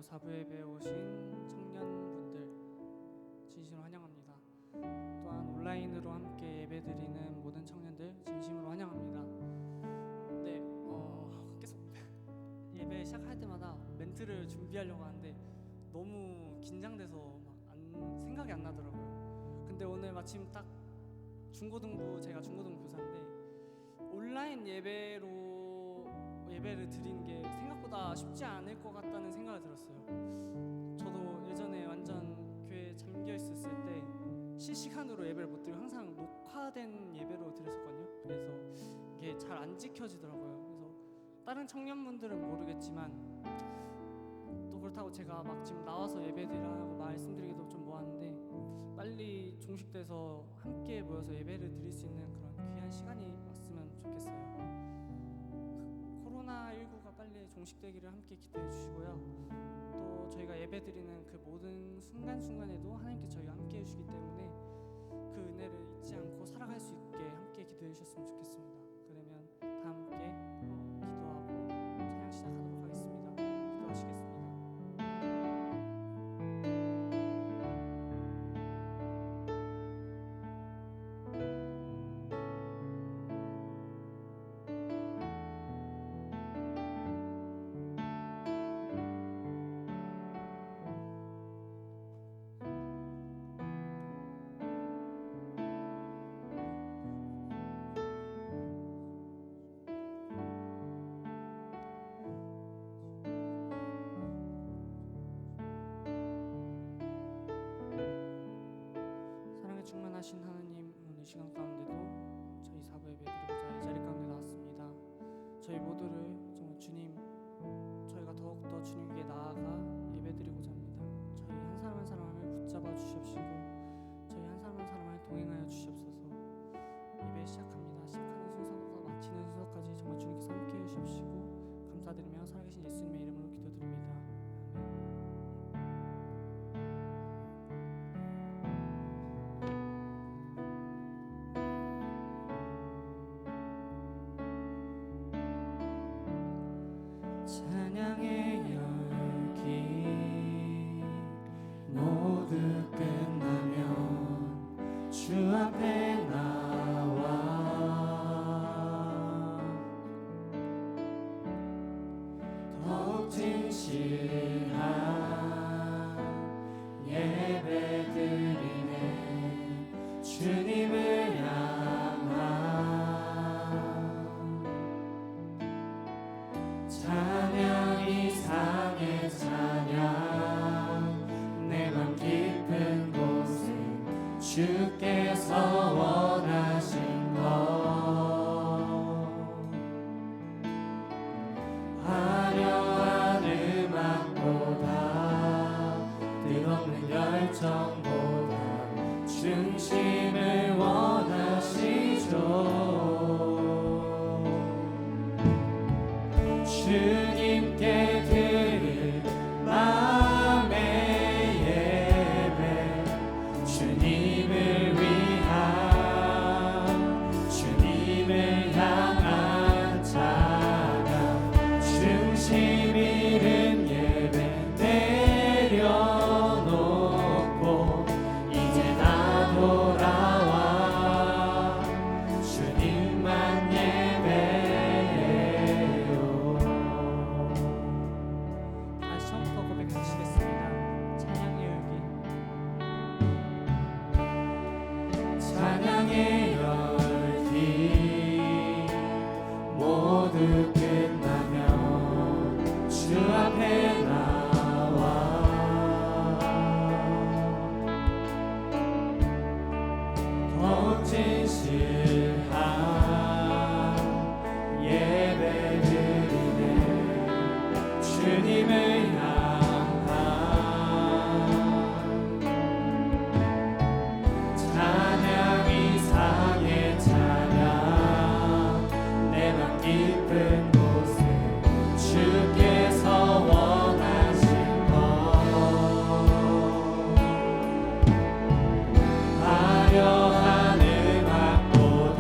사부 예배에 오신 청년분들 진심으로 환영합니다. 또한 온라인으로 함께 예배드리는 모든 청년들 진심으로 환영합니다. 네, 계속 예배 시작할 때마다 멘트를 준비하려고 하는데 너무 긴장돼서 생각이 안 나더라고요. 근데 오늘 마침 딱 제가 중고등부 교사인데 온라인 예배를 드리는 게 생각보다 쉽지 않을 것 같다는 생각이 들었어요. 저도 예전에 완전 교회에 잠겨 있었을 때 실시간으로 예배를 못 드리고 항상 녹화된 예배로 드렸었거든요. 그래서 이게 잘 안 지켜지더라고요. 그래서 다른 청년분들은 모르겠지만 또 그렇다고 제가 막 지금 나와서 예배드리라고 말씀드리기도 좀 뭐한데 빨리 종식돼서 함께 모여서 예배를 드릴 수 있는 그런 귀한 시간이 왔으면 좋겠어요. 코로나19가 빨리 종식되기를 함께 기도해 주시고요. 또 저희가 예배 드리는 그 모든 순간순간에도 하나님께 저희가 함께 해주시기 때문에 그 은혜를 잊지 않고 살아갈 수 있게 함께 기도해 주셨으면 좋겠습니다. 그러면 다 함께 기도하고 찬양 시작하도록 하겠습니다. 기도하시겠습니다. 충만하신 하나님, 오늘 시간 가운데도 저희 사부 예배 드리고자 이 자리 가운데 나왔습니다. 저희 모두를 정말 주님, 저희가 더욱더 주님께 나아가 예배 드리고자 합니다. 저희 한 사람 한 사람을 붙잡아 주시옵시고 저희 한 사람 한 사람을 동행하여 주시옵소서. 예배 시작합니다. 시작하는 순서부터 마치는 순서까지 정말 주님께서 함께 해주시옵시고 감사드리며 살아계신 예수님의 이름으로 기도드립니다. 아멘. 찬양의 열기 모두 끝나면 주 앞에 나와 더욱 진실한 예배 드리네 주님을 찬양 이상의 찬양 내 맘 깊은 곳에 주께서 원하신 것 화려한 음악보다 뜻없는 열정보다 중심을 원하시죠. 주님께 드릴 마음의 예배 주님을 위한 주님을 향한 찬양 중심 잃은 예배 내려놓고 이제 나 돌아와 주님만 예배해요. 다시 처음부터 고백하시겠습니다. 찬양의 열기 찬양의 열기 모두 끝나면 주 앞에 나와 더욱 진실한 예배 드리네 주님을 향한 찬양 이상의 찬양 내 맘 깊은 곳에 주께서 원하신 것 화려한 음악보다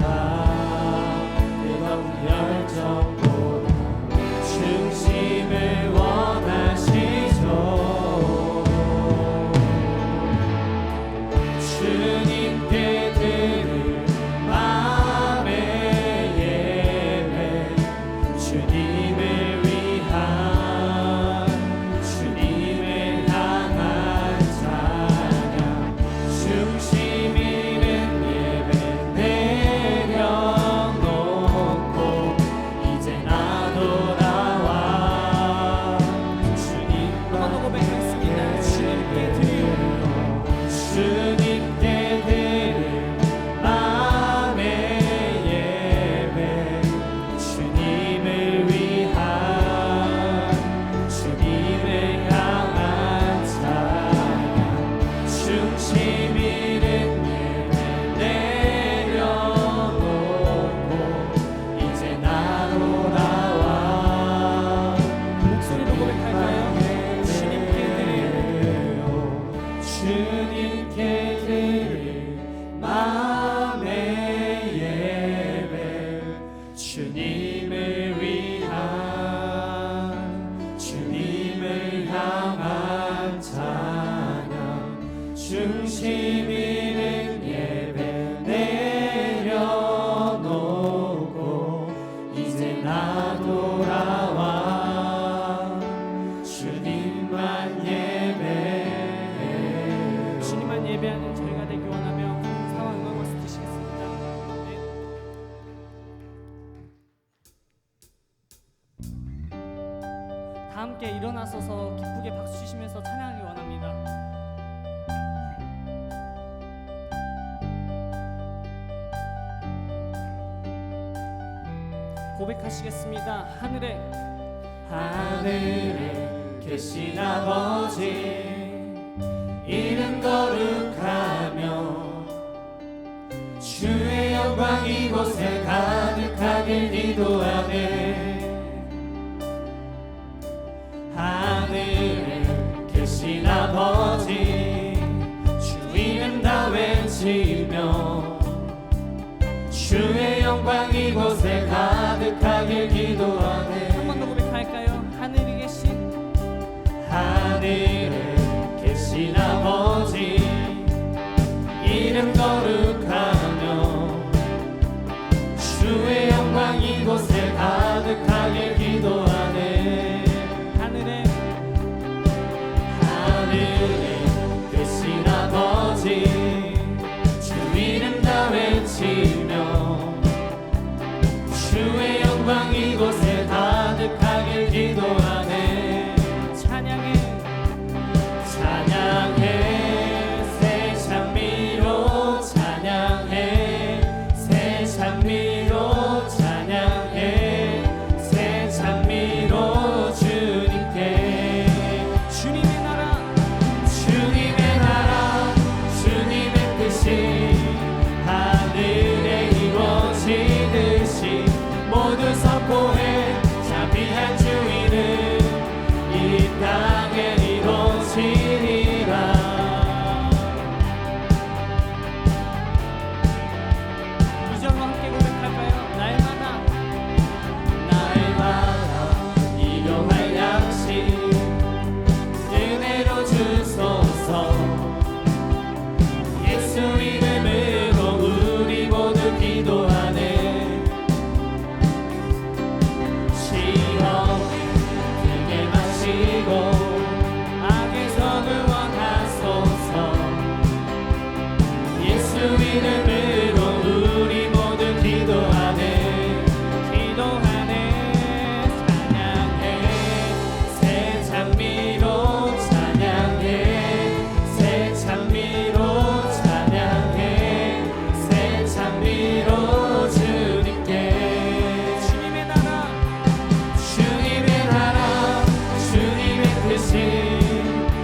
다 함께 일어나서서 기쁘게 박수 치시면서 찬양하기 원합니다. 고백하시겠습니다. 하늘에 계신 아버지, 이름 거룩하며 주의 영광 이곳에 가득하길 기도하네. 하늘에 계신 아버지, 주 이름 다 외치며 주의 영광 이곳에 가득하길 기도하네. 한 번 더 고백할까요? 하늘에 계신 아버지, 이름 거룩하며 주의 영광 이곳에 가득하길 기도하네. 하늘에 계신 아버지, 주 이름 다 외치며 주의 영광 이곳에 가득하길 기도하네. 찬양해 새 장미로 찬양해 새 장미로 찬양해 새 장미로 주님께. 주님의 나라 주님의 뜻이 하늘에 이루어지듯이 모두 선포해. 자비한 주인은 이 땅에 이루어지리라. 이 절로 함께 고백할까요? 날마다 일용할 양식 은혜로 주소서. 예수 이름으로 우리 모두 기도하네. 시험에 들게 마시고 악에서 구원하소서. 예수 이름으로 우리 모두 기도하네. 찬양해 새 장미로 찬양해 새 장미로 찬양해 새 장미로 주님께. 주님의 나라 주님의 뜻이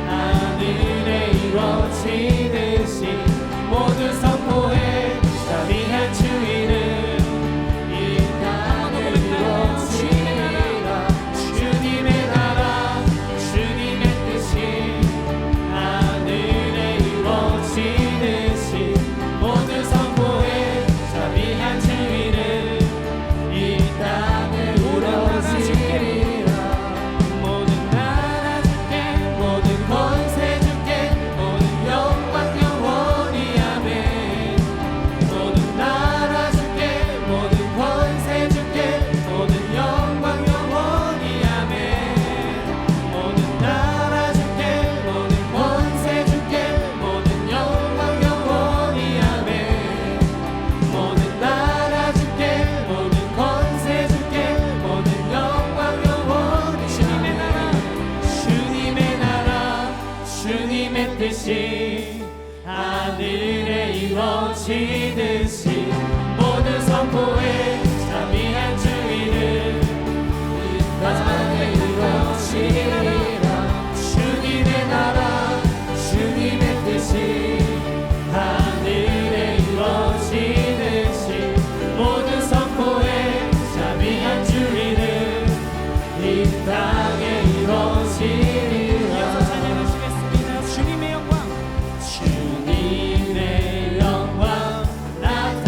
하늘에 이루어지듯이 모두 선포해. 자비한 주인은 이 땅에 이루어지리라. 주님의 나라 주님의 뜻이 하늘에 이루어지듯이 모두 선포해. 자비한 주인은 이 땅에 이루어지리라. 모든 나라 주께 모든 권세 주께 모든 영광 영원히 아멘. 모든 나라 주께 모든 권세 주께 모든 영광 영원히 아멘. 모든 나라 주께 모든 권세 주께 모든 영광 영원히 아멘. 모든 나라 주께 모든 권세 주께 모든 영광 영원히. 주님의 나라 주님의 뜻이 하늘에 이루어지듯이 모두 선포해. 자비한 주인은 이 땅에 이루어지리라. 주님의 나라 주님의 뜻이 하늘에 이루어지듯이 모두 선포해. 자비한 주인은 이 땅에 이루어지리라. 이어서 찬양하시겠습니다. 주님의 영광 주님의 영광 나타나시네.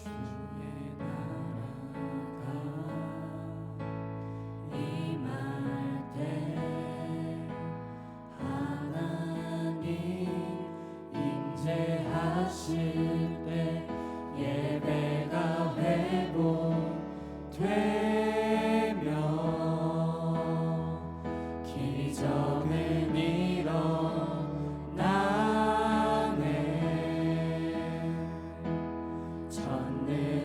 주의 나라가 임할 때 하나님 임재하실 때 예배가 회복되며 기적은 일어나네. 첫늘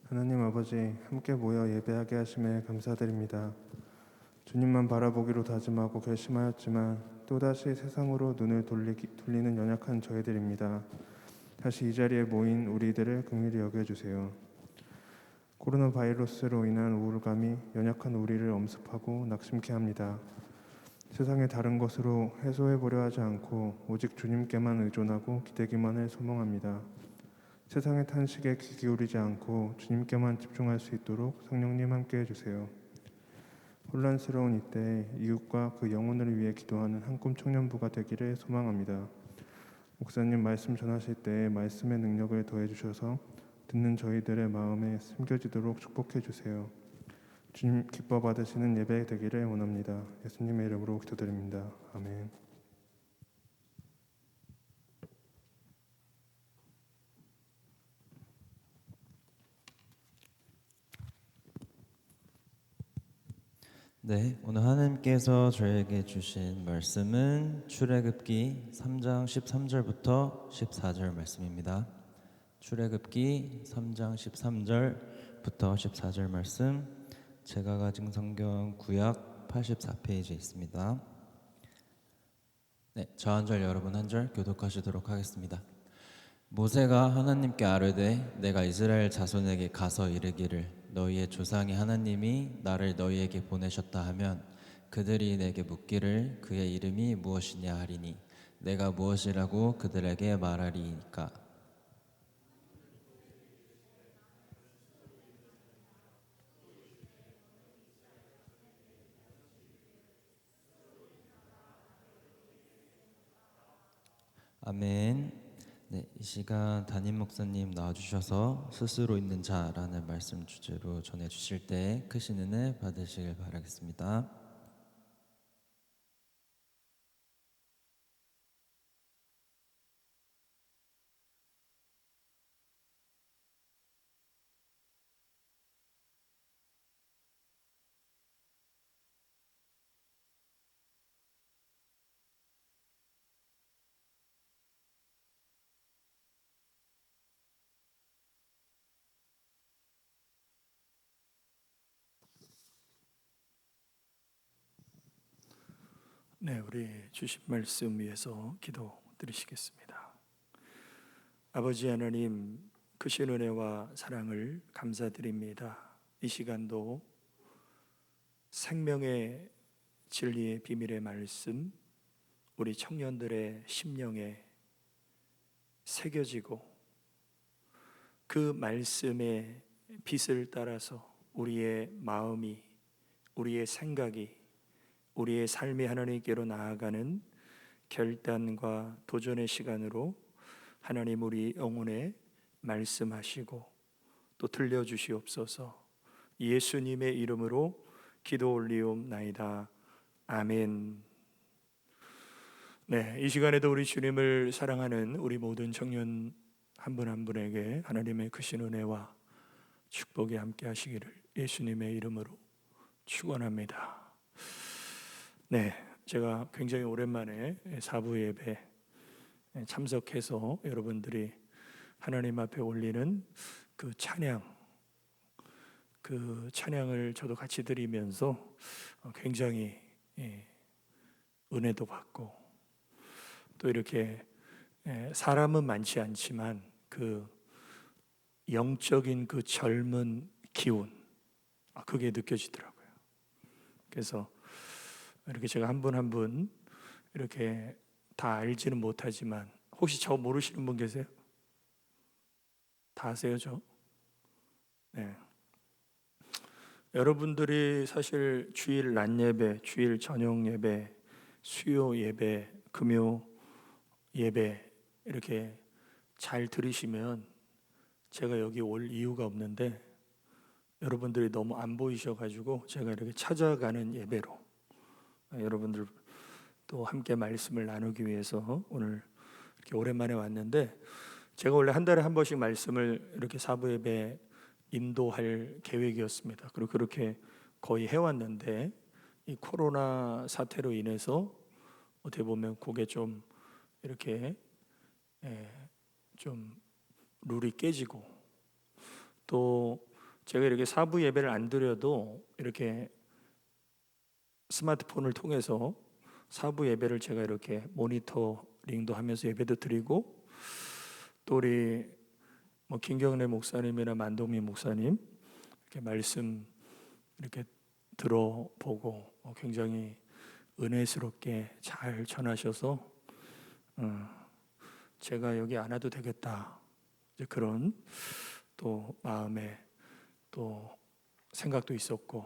하나님 아버지, 함께 모여 예배하게 하심에 감사드립니다. 주님만 바라보기로 다짐하고 결심하였지만 또다시 세상으로 눈을 돌리는 연약한 저희들입니다. 다시 이 자리에 모인 우리들을 긍휼히 여겨주세요. 코로나 바이러스로 인한 우울감이 연약한 우리를 엄습하고 낙심케 합니다. 세상의 다른 것으로 해소해보려 하지 않고 오직 주님께만 의존하고 기대기만을 소망합니다. 세상의 탄식에 귀 기울이지 않고 주님께만 집중할 수 있도록 성령님 함께해 주세요. 혼란스러운 이때 이웃과 그 영혼을 위해 기도하는 한꿈 청년부가 되기를 소망합니다. 목사님 말씀 전하실 때 말씀의 능력을 더해 주셔서 듣는 저희들의 마음에 숨겨지도록 축복해 주세요. 주님 기뻐 받으시는 예배 되기를 원합니다. 예수님의 이름으로 기도드립니다. 아멘. 네, 오늘 하나님께서 저에게 주신 말씀은 출애굽기 3장 13절부터 14절 말씀입니다. 출애굽기 3장 13절부터 14절 말씀, 제가 가진 성경 구약 84페이지에 있습니다. 네, 저 한 절 여러분 한 절 교독하시도록 하겠습니다. 모세가 하나님께 아뢰되 내가 이스라엘 자손에게 가서 이르기를 너희의 조상의 하나님이 나를 너희에게 보내셨다 하면 그들이 내게 묻기를 그의 이름이 무엇이냐 하리니 내가 무엇이라고 그들에게 말하리이까. 아멘. 네, 이 시간 담임 목사님 나와주셔서 스스로 있는 자라는 말씀 주제로 전해주실 때 크신 은혜 받으시길 바라겠습니다. 네, 우리 주신 말씀 위해서 기도 드리시겠습니다. 아버지 하나님, 크신 은혜와 사랑을 감사드립니다. 이 시간도 생명의 진리의 비밀의 말씀, 우리 청년들의 심령에 새겨지고 그 말씀의 빛을 따라서 우리의 마음이, 우리의 생각이, 우리의 삶이 하나님께로 나아가는 결단과 도전의 시간으로 하나님 우리 영혼에 말씀하시고 또 들려주시옵소서. 예수님의 이름으로 기도 올리옵나이다. 아멘. 네, 이 시간에도 우리 주님을 사랑하는 우리 모든 청년 한 분 한 분에게 하나님의 크신 은혜와 축복이 함께 하시기를 예수님의 이름으로 축원합니다. 네, 제가 굉장히 오랜만에 사부 예배 참석해서 여러분들이 하나님 앞에 올리는 그 찬양을 저도 같이 드리면서 굉장히 은혜도 받고 또 이렇게 사람은 많지 않지만 그 영적인 그 젊은 기운, 그게 느껴지더라고요. 그래서 이렇게 제가 한 분 한 분 이렇게 다 알지는 못하지만 혹시 저 모르시는 분 계세요? 다 아세요, 저? 네. 여러분들이 사실 주일 낮 예배, 주일 저녁 예배, 수요 예배, 금요 예배 이렇게 잘 들으시면 제가 여기 올 이유가 없는데 여러분들이 너무 안 보이셔가지고 제가 이렇게 찾아가는 예배로 여러분들 또 함께 말씀을 나누기 위해서 오늘 이렇게 오랜만에 왔는데, 제가 원래 한 달에 한 번씩 말씀을 이렇게 사부 예배 인도할 계획이었습니다. 그리고 그렇게 거의 해왔는데 이 코로나 사태로 인해서 어떻게 보면 그게 좀 이렇게 좀 룰이 깨지고 또 제가 이렇게 사부 예배를 안 드려도 이렇게 스마트폰을 통해서 사부 예배를 제가 이렇게 모니터링도 하면서 예배도 드리고, 또 우리 김경래 목사님이나 만동민 목사님 이렇게 말씀 이렇게 들어보고 굉장히 은혜스럽게 잘 전하셔서 제가 여기 안 와도 되겠다, 이제 그런 또 마음에 또 생각도 있었고,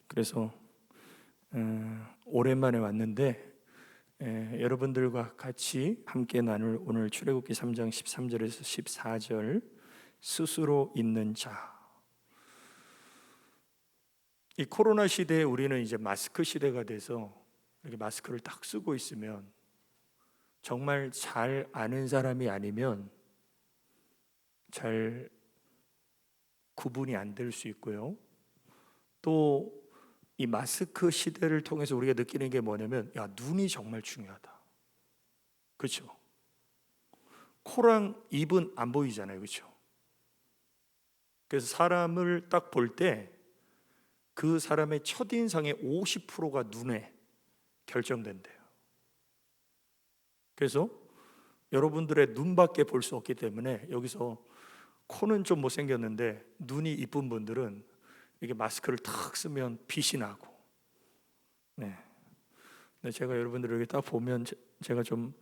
그래서 오랜만에 왔는데 여러분들과 같이 함께 나눌 오늘 출애굽기 3장 13절에서 14절 스스로 있는 자. 이 코로나 시대에 우리는 이제 마스크 시대가 돼서 이렇게 마스크를 딱 쓰고 있으면 정말 잘 아는 사람이 아니면 잘 구분이 안 될 수 있고요. 또 이 마스크 시대를 통해서 우리가 느끼는 게 뭐냐면, 야, 눈이 정말 중요하다. 그렇죠? 코랑 입은 안 보이잖아요. 그렇죠? 그래서 사람을 딱 볼 때 그 사람의 첫인상의 50%가 눈에 결정된대요. 그래서 여러분들의 눈밖에 볼 수 없기 때문에 여기서 코는 좀 못생겼는데 눈이 이쁜 분들은 이렇게 마스크를 탁 쓰면 빛이 나고, 네. 근데 제가 여러분들을 이렇게 딱 보면 제가 좀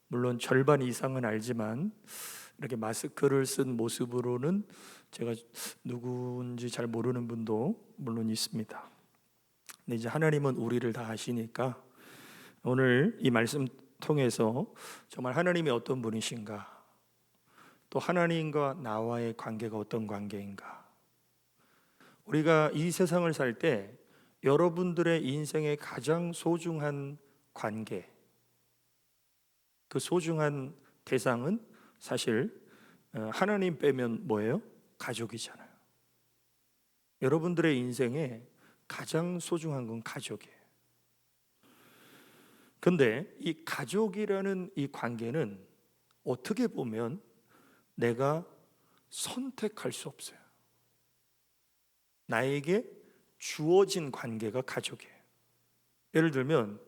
물론 절반 이상은 알지만 이렇게 마스크를 쓴 모습으로는 제가 누구인지 잘 모르는 분도 물론 있습니다. 근데 이제 하나님은 우리를 다 아시니까 오늘 이 말씀 통해서 정말 하나님이 어떤 분이신가, 또 하나님과 나와의 관계가 어떤 관계인가, 우리가 이 세상을 살 때 여러분들의 인생의 가장 소중한 관계, 그 소중한 대상은 사실 하나님 빼면 뭐예요? 가족이잖아요. 여러분들의 인생에 가장 소중한 건 가족이에요. 근데 이 가족이라는 이 관계는 어떻게 보면 내가 선택할 수 없어요. 나에게 주어진 관계가 가족이에요. 예를 들면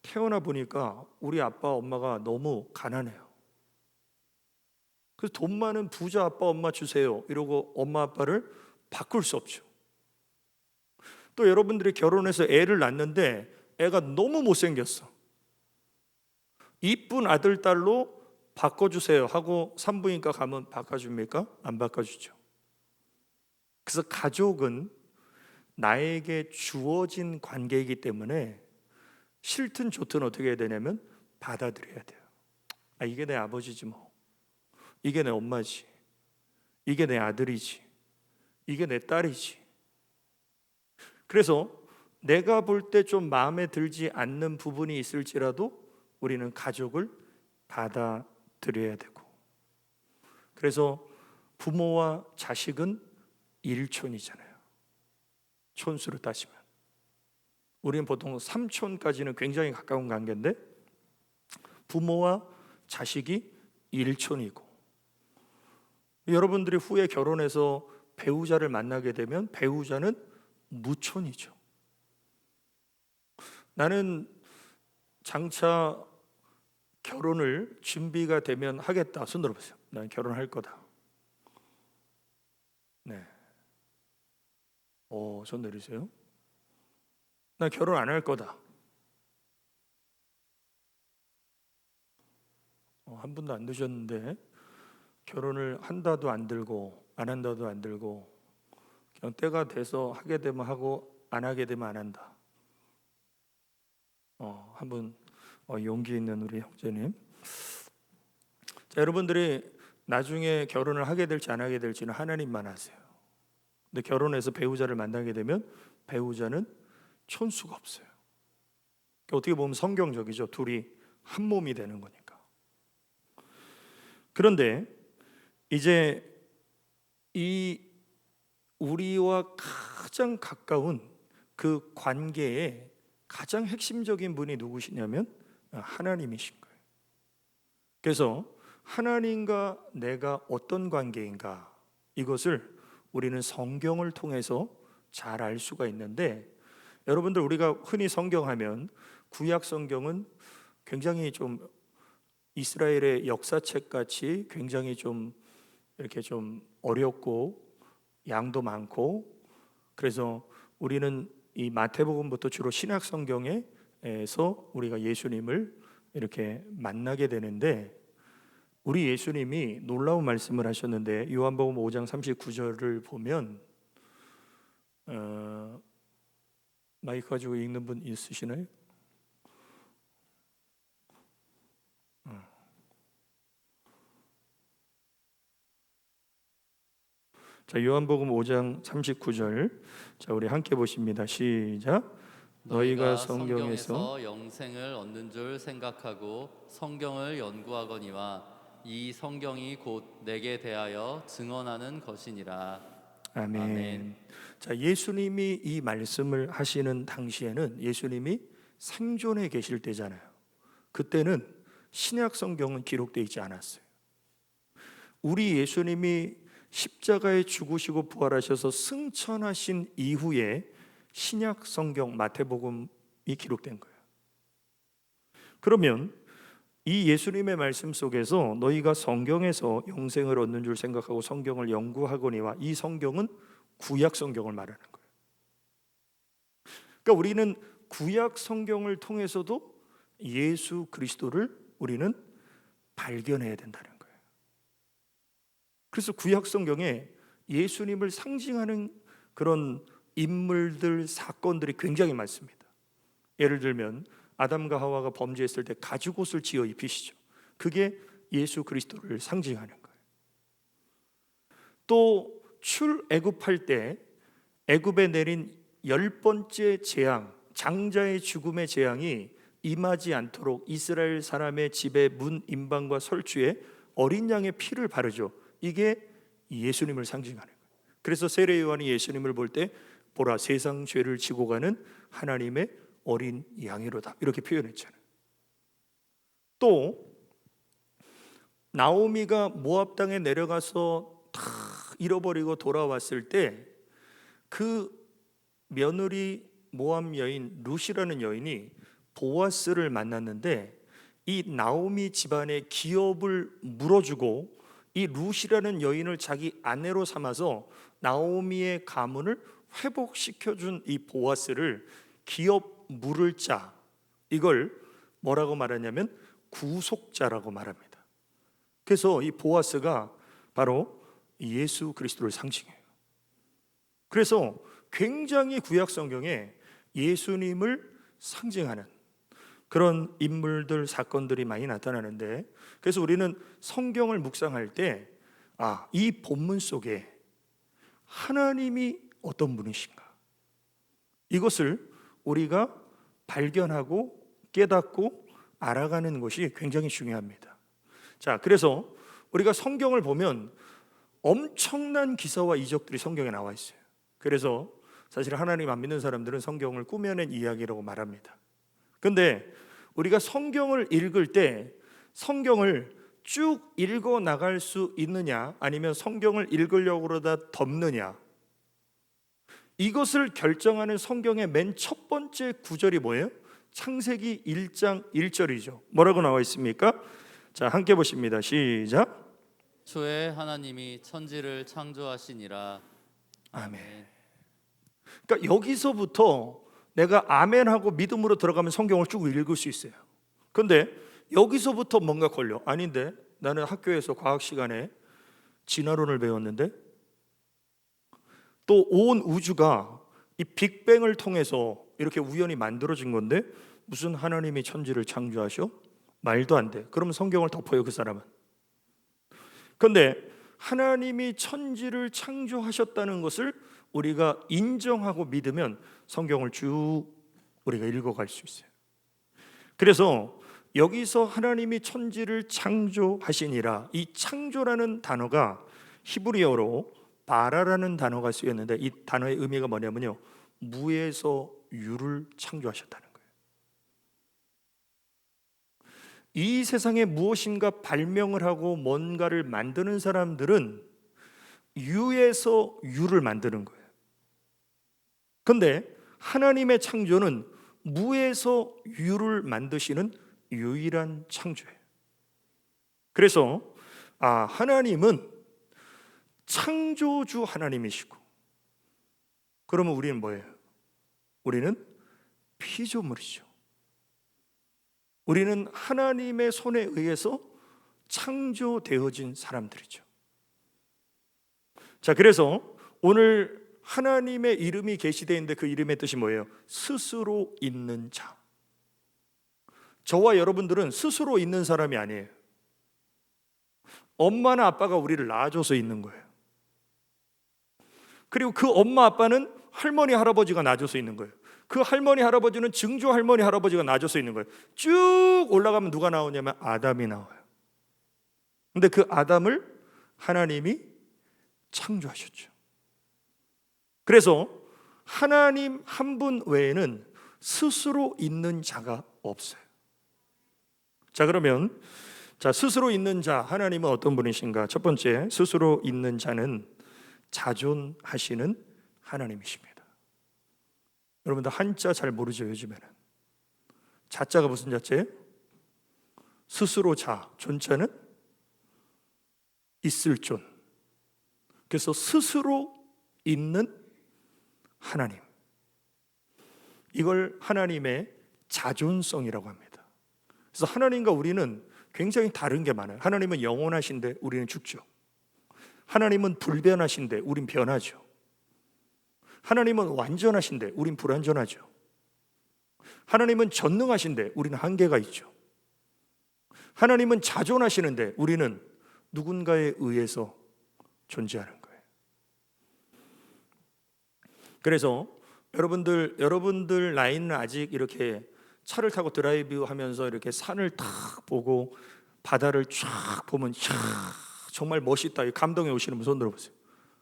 태어나 보니까 우리 아빠 엄마가 너무 가난해요. 그래서 돈 많은 부자 아빠 엄마 주세요 이러고 엄마 아빠를 바꿀 수 없죠. 또 여러분들이 결혼해서 애를 낳는데 애가 너무 못생겼어. 이쁜 아들 딸로 바꿔주세요 하고 산부인과 가면 바꿔줍니까? 안 바꿔주죠. 그래서 가족은 나에게 주어진 관계이기 때문에 싫든 좋든 어떻게 해야 되냐면 받아들여야 돼요. 아, 이게 내 아버지지 뭐, 이게 내 엄마지, 이게 내 아들이지, 이게 내 딸이지. 그래서 내가 볼 때 좀 마음에 들지 않는 부분이 있을지라도 우리는 가족을 받아들여야 되고, 그래서 부모와 자식은 일촌이잖아요. 촌수로 따지면 우리는 보통 삼촌까지는 굉장히 가까운 관계인데 부모와 자식이 일촌이고, 여러분들이 후에 결혼해서 배우자를 만나게 되면 배우자는 무촌이죠. 나는 장차 결혼을 준비가 되면 하겠다. 손 들어보세요. 난 결혼할 거다. 네. 손 내리세요. 난 결혼 안 할 거다. 한 분도 안 드셨는데 결혼을 한다도 안 들고 안 한다도 안 들고 그냥 때가 돼서 하게 되면 하고 안 하게 되면 안 한다. 한 분 용기 있는 우리 형제님. 자, 여러분들이 나중에 결혼을 하게 될지 안 하게 될지는 하나님만 아세요. 근데 결혼해서 배우자를 만나게 되면 배우자는 촌수가 없어요. 그러니까 어떻게 보면 성경적이죠. 둘이 한 몸이 되는 거니까. 그런데 이제 이 우리와 가장 가까운 그 관계의 가장 핵심적인 분이 누구시냐면 하나님이신 거예요. 그래서 하나님과 내가 어떤 관계인가, 이것을 우리는 성경을 통해서 잘 알 수가 있는데, 여러분들 우리가 흔히 성경하면 구약 성경은 굉장히 좀 이스라엘의 역사책 같이 굉장히 좀 이렇게 좀 어렵고 양도 많고, 그래서 우리는 이 마태복음부터 주로 신약 성경에서 우리가 예수님을 이렇게 만나게 되는데, 우리 예수님이 놀라운 말씀을 하셨는데, 요한복음 5장 39절을 보면 마이크 가지고 읽는 분 있으시나요? 자, 요한복음 5장 39절, 자, 우리 함께 보십니다. 시작. 너희가 성경에서 영생을 얻는 줄 생각하고 성경을 연구하거니와 이 성경이 곧 내게 대하여 증언하는 것이니라. 아멘. 아멘. 자, 예수님이 이 말씀을 하시는 당시에는 예수님이 생존해 계실 때잖아요. 그때는 신약 성경은 기록되어 있지 않았어요. 우리 예수님이 십자가에 죽으시고 부활하셔서 승천하신 이후에 신약 성경 마태복음이 기록된 거예요. 그러면 이 예수님의 말씀 속에서 너희가 성경에서 영생을 얻는 줄 생각하고 성경을 연구하거니와, 이 성경은 구약 성경을 말하는 거예요. 그러니까 우리는 구약 성경을 통해서도 예수 그리스도를 우리는 발견해야 된다는 거예요. 그래서 구약 성경에 예수님을 상징하는 그런 인물들, 사건들이 굉장히 많습니다. 예를 들면 아담과 하와가 범죄했을 때 가죽옷을 지어 입히시죠. 그게 예수 그리스도를 상징하는 거예요. 또 출애굽할 때 애굽에 내린 10번째 재앙, 장자의 죽음의 재앙이 임하지 않도록 이스라엘 사람의 집의 문 임방과 설주에 어린 양의 피를 바르죠. 이게 예수님을 상징하는 거예요. 그래서 세례 요한이 예수님을 볼 때 보라, 세상 죄를 지고 가는 하나님의 어린 양이로다, 이렇게 표현했잖아요. 또 나오미가 모압 땅에 내려가서 다 잃어버리고 돌아왔을 때 그 며느리 모압 여인 룻이라는 여인이 보아스를 만났는데, 이 나오미 집안의 기업을 물어주고 이 룻이라는 여인을 자기 아내로 삼아서 나오미의 가문을 회복시켜준 이 보아스를 기업 물을 자, 이걸 뭐라고 말하냐면 구속자라고 말합니다. 그래서 이 보아스가 바로 예수 그리스도를 상징해요. 그래서 굉장히 구약 성경에 예수님을 상징하는 그런 인물들, 사건들이 많이 나타나는데, 그래서 우리는 성경을 묵상할 때 이 본문 속에 하나님이 어떤 분이신가, 이것을 우리가 발견하고 깨닫고 알아가는 것이 굉장히 중요합니다. 자, 그래서 우리가 성경을 보면 엄청난 기사와 이적들이 성경에 나와 있어요. 그래서 사실 하나님 안 믿는 사람들은 성경을 꾸며낸 이야기라고 말합니다. 근데 우리가 성경을 읽을 때 성경을 쭉 읽어 나갈 수 있느냐, 아니면 성경을 읽으려고 그러다 덮느냐, 이것을 결정하는 성경의 맨 첫 번째 구절이 뭐예요? 창세기 1장 1절이죠. 뭐라고 나와 있습니까? 자, 함께 보십니다. 시작. 초에 하나님이 천지를 창조하시니라. 아멘. 그러니까 여기서부터 내가 아멘하고 믿음으로 들어가면 성경을 쭉 읽을 수 있어요. 근데 여기서부터 뭔가 걸려. 아닌데, 나는 학교에서 과학 시간에 진화론을 배웠는데, 또 온 우주가 이 빅뱅을 통해서 이렇게 우연히 만들어진 건데 무슨 하나님이 천지를 창조하셔? 말도 안 돼. 그러면 성경을 덮어요, 그 사람은. 근데 하나님이 천지를 창조하셨다는 것을 우리가 인정하고 믿으면 성경을 쭉 우리가 읽어갈 수 있어요. 그래서 여기서 하나님이 천지를 창조하시니라, 이 창조라는 단어가 히브리어로 바라라는 단어가 쓰였는데, 이 단어의 의미가 뭐냐면요, 무에서 유를 창조하셨다는 거예요. 이 세상에 무엇인가 발명을 하고 뭔가를 만드는 사람들은 유에서 유를 만드는 거예요. 근데 하나님의 창조는 무에서 유를 만드시는 유일한 창조예요. 그래서 하나님은 창조주 하나님이시고, 그러면 우리는 뭐예요? 우리는 피조물이죠. 우리는 하나님의 손에 의해서 창조되어진 사람들이죠. 자, 그래서 오늘 하나님의 이름이 계시되어 있는데 그 이름의 뜻이 뭐예요? 스스로 있는 자. 저와 여러분들은 스스로 있는 사람이 아니에요. 엄마나 아빠가 우리를 낳아줘서 있는 거예요. 그리고 그 엄마 아빠는 할머니 할아버지가 낳아줘서 있는 거예요. 그 할머니 할아버지는 증조 할머니 할아버지가 낳아줘서 있는 거예요. 쭉 올라가면 누가 나오냐면 아담이 나와요. 근데 그 아담을 하나님이 창조하셨죠. 그래서 하나님 한 분 외에는 스스로 있는 자가 없어요. 자, 그러면 스스로 있는 자, 하나님은 어떤 분이신가? 첫 번째, 스스로 있는 자는 자존하시는 하나님이십니다. 여러분들 한자 잘 모르죠, 요즘에는. 자자가 무슨 자자예요? 스스로 자, 존자는 있을 존. 그래서 스스로 있는 하나님, 이걸 하나님의 자존성이라고 합니다. 그래서 하나님과 우리는 굉장히 다른 게 많아요. 하나님은 영원하신데 우리는 죽죠. 하나님은 불변하신데 우린 변하죠. 하나님은 완전하신데 우린 불완전하죠. 하나님은 전능하신데 우리는 한계가 있죠. 하나님은 자존하시는데 우리는 누군가에 의해서 존재하는 거예요. 그래서 여러분들 나이는 아직 이렇게 차를 타고 드라이브 하면서 이렇게 산을 탁 보고 바다를 쫙 보면 정말 멋있다, 감동이 오시는 분 손 들어보세요.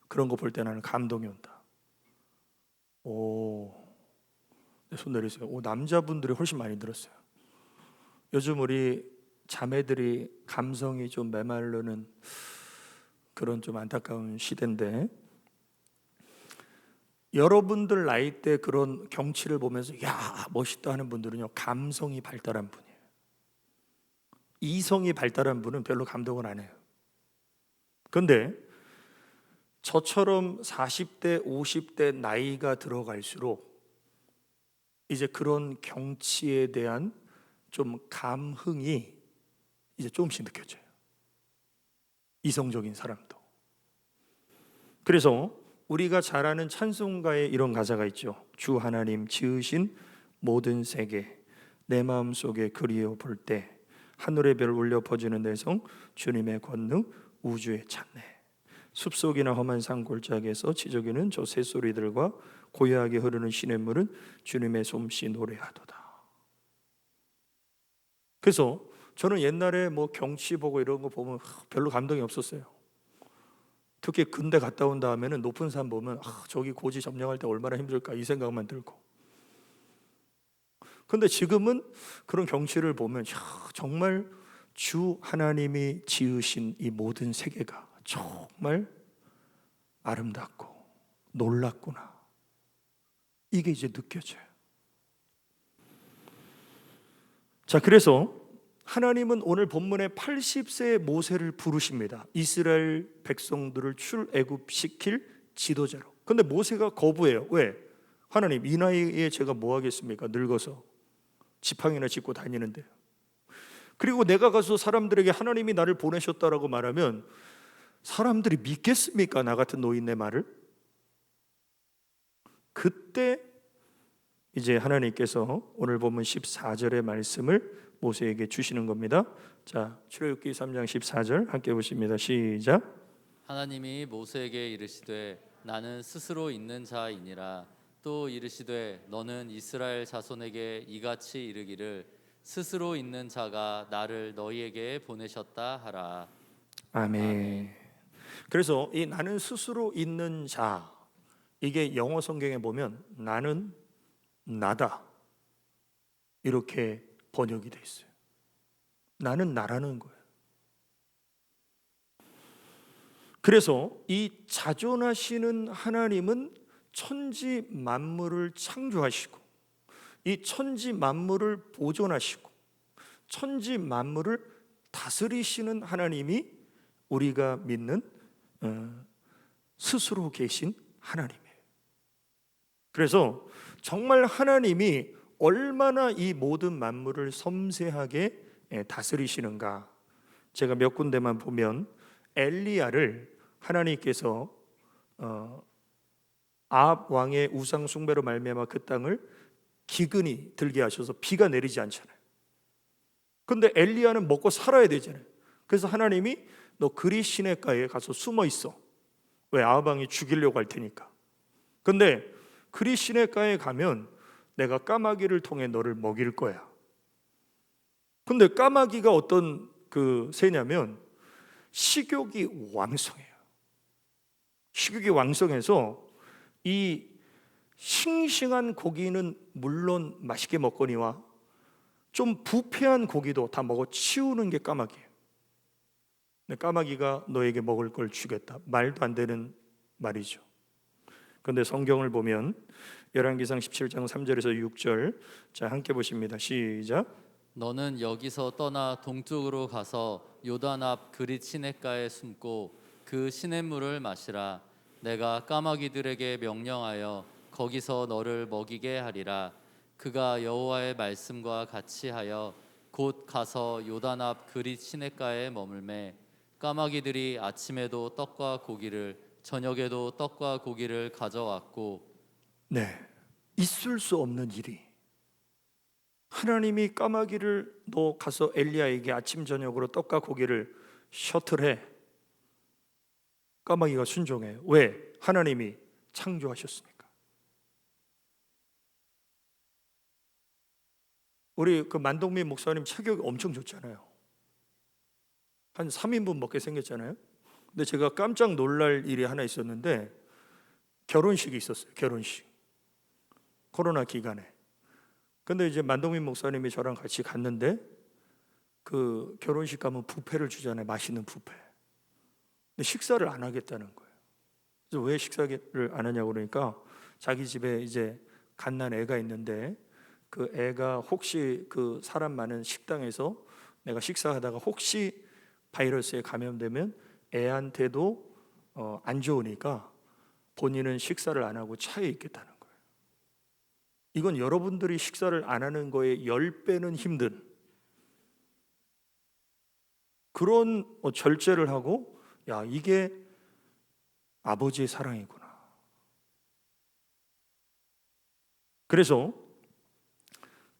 그런 거 볼 때 나는 감동이 온다. 손 내리세요. 남자분들이 훨씬 많이 들었어요. 요즘 우리 자매들이 감성이 좀 메마르는 그런 좀 안타까운 시대인데, 여러분들 나이 때 그런 경치를 보면서 야 멋있다 하는 분들은요, 감성이 발달한 분이에요. 이성이 발달한 분은 별로 감동을 안 해요. 그런데 저처럼 40대 50대 나이가 들어갈수록 이제 그런 경치에 대한 좀 감흥이 이제 조금씩 느껴져요. 이성적인 사람도. 그래서 우리가 잘 아는 찬송가에 이런 가사가 있죠. 주 하나님 지으신 모든 세계 내 마음속에 그리워 볼 때 하늘의 별 울려 퍼지는 내성 주님의 권능 우주에 찾네. 숲속이나 험한 산 골짜기에서 지저귀는 저 새소리들과 고요하게 흐르는 시냇물은 주님의 솜씨 노래하도다. 그래서 저는 옛날에 경치 보고 이런 거 보면 별로 감동이 없었어요. 특히 군대 갔다 온 다음에는 높은 산 보면 저기 고지 점령할 때 얼마나 힘들까 이 생각만 들고. 근데 지금은 그런 경치를 보면 정말 주 하나님이 지으신 이 모든 세계가 정말 아름답고 놀랍구나, 이게 이제 느껴져요. 자, 그래서 하나님은 오늘 본문에 80세의 모세를 부르십니다. 이스라엘 백성들을 출애굽시킬 지도자로. 근데 모세가 거부해요. 왜? 하나님, 이 나이에 제가 뭐 하겠습니까? 늙어서 지팡이나 짚고 다니는데요. 그리고 내가 가서 사람들에게 하나님이 나를 보내셨다라고 말하면 사람들이 믿겠습니까? 나 같은 노인네 말을? 그때 이제 하나님께서 오늘 본문 14절의 말씀을 모세에게 주시는 겁니다. 자, 출애굽기 3장 14절 함께 보십니다. 시작. 하나님이 모세에게 이르시되 나는 스스로 있는 자이니라. 또 이르시되 너는 이스라엘 자손에게 이같이 이르기를 스스로 있는 자가 나를 너희에게 보내셨다 하라. 아멘. 그래서 이 나는 스스로 있는 자, 이게 영어 성경에 보면 나는 나다 이렇게 번역이 돼 있어요. 나는 나라는 거예요. 그래서 이 자존하시는 하나님은 천지 만물을 창조하시고 이 천지 만물을 보존하시고 천지 만물을 다스리시는 하나님이 우리가 믿는 스스로 계신 하나님이에요. 그래서 정말 하나님이 얼마나 이 모든 만물을 섬세하게 다스리시는가. 제가 몇 군데만 보면 엘리야를 하나님께서 아합 왕의 우상 숭배로 말미암아 그 땅을 기근이 들게 하셔서 비가 내리지 않잖아요. 근데 엘리야는 먹고 살아야 되잖아요. 그래서 하나님이 너 그리 시내가에 가서 숨어 있어. 왜? 아합 왕이 죽이려고 할 테니까. 근데 그리 시내가에 가면 내가 까마귀를 통해 너를 먹일 거야. 근데 까마귀가 어떤 그 새냐면 식욕이 왕성해요. 식욕이 왕성해서 이 싱싱한 고기는 물론 맛있게 먹거니와 좀 부패한 고기도 다 먹어 치우는 게 까마귀예요. 근데 까마귀가 너에게 먹을 걸 주겠다. 말도 안 되는 말이죠. 그런데 성경을 보면 열왕기상 17장 3절에서 6절, 자 함께 보십니다. 시작. 너는 여기서 떠나 동쪽으로 가서 요단 앞 그릿 시냇가에 숨고 그 시냇물을 마시라. 내가 까마귀들에게 명령하여 거기서 너를 먹이게 하리라. 그가 여호와의 말씀과 같이 하여 곧 가서 요단 앞 그릿 시냇가에 머물매 까마귀들이 아침에도 떡과 고기를 저녁에도 떡과 고기를 가져왔고. 네, 있을 수 없는 일이 하나님이 까마귀를 너 가서 엘리야에게 아침 저녁으로 떡과 고기를 셔틀해. 까마귀가 순종해요. 왜? 하나님이 창조하셨으니까. 우리 그 만동민 목사님 체격이 엄청 좋잖아요. 한 3인분 먹게 생겼잖아요. 근데 제가 깜짝 놀랄 일이 하나 있었는데 결혼식이 있었어요. 결혼식. 코로나 기간에. 근데 이제 만동민 목사님이 저랑 같이 갔는데 그 결혼식 가면 뷔페를 주잖아요. 맛있는 뷔페. 근데 식사를 안 하겠다는 거예요. 그래서 왜 식사를 안 하냐고 그러니까 자기 집에 이제 갓난 애가 있는데 그 애가 혹시 그 사람 많은 식당에서 내가 식사하다가 혹시 바이러스에 감염되면 애한테도 안 좋으니까 본인은 식사를 안 하고 차에 있겠다는 거예요. 이건 여러분들이 식사를 안 하는 거에 10배는 힘든 그런 절제를 하고, 야, 이게 아버지의 사랑이구나. 그래서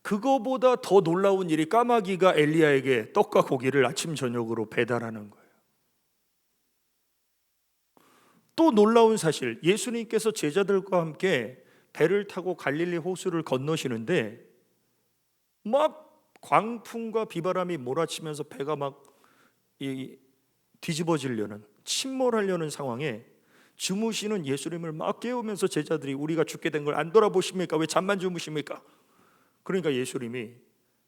그거보다 더 놀라운 일이 까마귀가 엘리야에게 떡과 고기를 아침 저녁으로 배달하는 거예요. 또 놀라운 사실, 예수님께서 제자들과 함께 배를 타고 갈릴리 호수를 건너시는데 막 광풍과 비바람이 몰아치면서 배가 막 뒤집어지려는, 침몰하려는 상황에 주무시는 예수님을 막 깨우면서 제자들이 우리가 죽게 된 걸 안 돌아보십니까? 왜 잠만 주무십니까? 그러니까 예수님이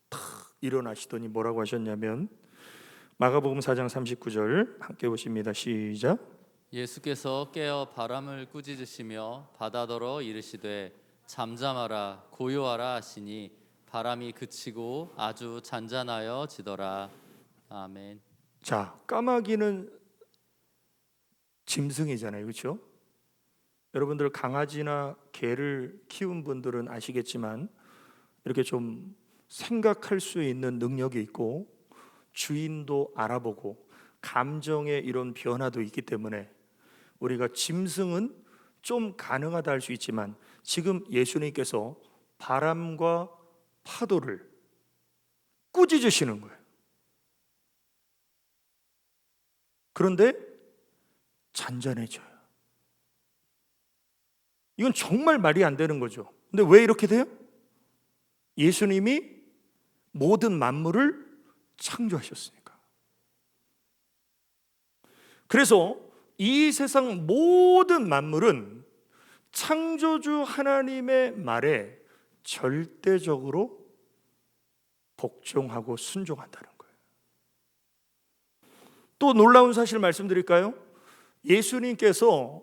탁 일어나시더니 뭐라고 하셨냐면 마가복음 4장 39절 함께 보십니다. 시작. 예수께서 깨어 바람을 꾸짖으시며 바다더러 이르시되 잠잠하라 고요하라 하시니 바람이 그치고 아주 잔잔하여 지더라. 아멘. 자, 까마귀는 짐승이잖아요, 그렇죠? 여러분들 강아지나 개를 키운 분들은 아시겠지만 이렇게 좀 생각할 수 있는 능력이 있고 주인도 알아보고 감정의 이런 변화도 있기 때문에 우리가 짐승은 좀 가능하다 할 수 있지만 지금 예수님께서 바람과 파도를 꾸짖으시는 거예요. 그런데 잔잔해져요. 이건 정말 말이 안 되는 거죠. 근데 왜 이렇게 돼요? 예수님이 모든 만물을 창조하셨으니까. 그래서 이 세상 모든 만물은 창조주 하나님의 말에 절대적으로 복종하고 순종한다는 거예요. 또 놀라운 사실 말씀드릴까요? 예수님께서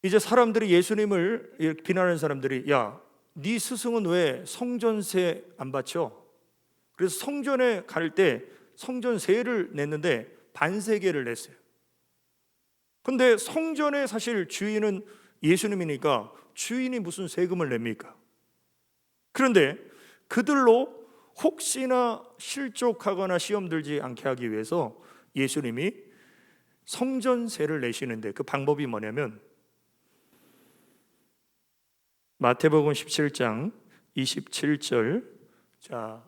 이제 사람들이 예수님을 이렇게 비난하는 사람들이 야, 네 스승은 왜 성전세 안 바쳐? 그래서 성전에 갈 때 성전세를 냈는데 반세계를 냈어요. 근데 성전의 사실 주인은 예수님이니까 주인이 무슨 세금을 냅니까? 그런데 그들로 혹시나 실족하거나 시험 들지 않게 하기 위해서 예수님이 성전세를 내시는데 그 방법이 뭐냐면 마태복음 17장 27절, 자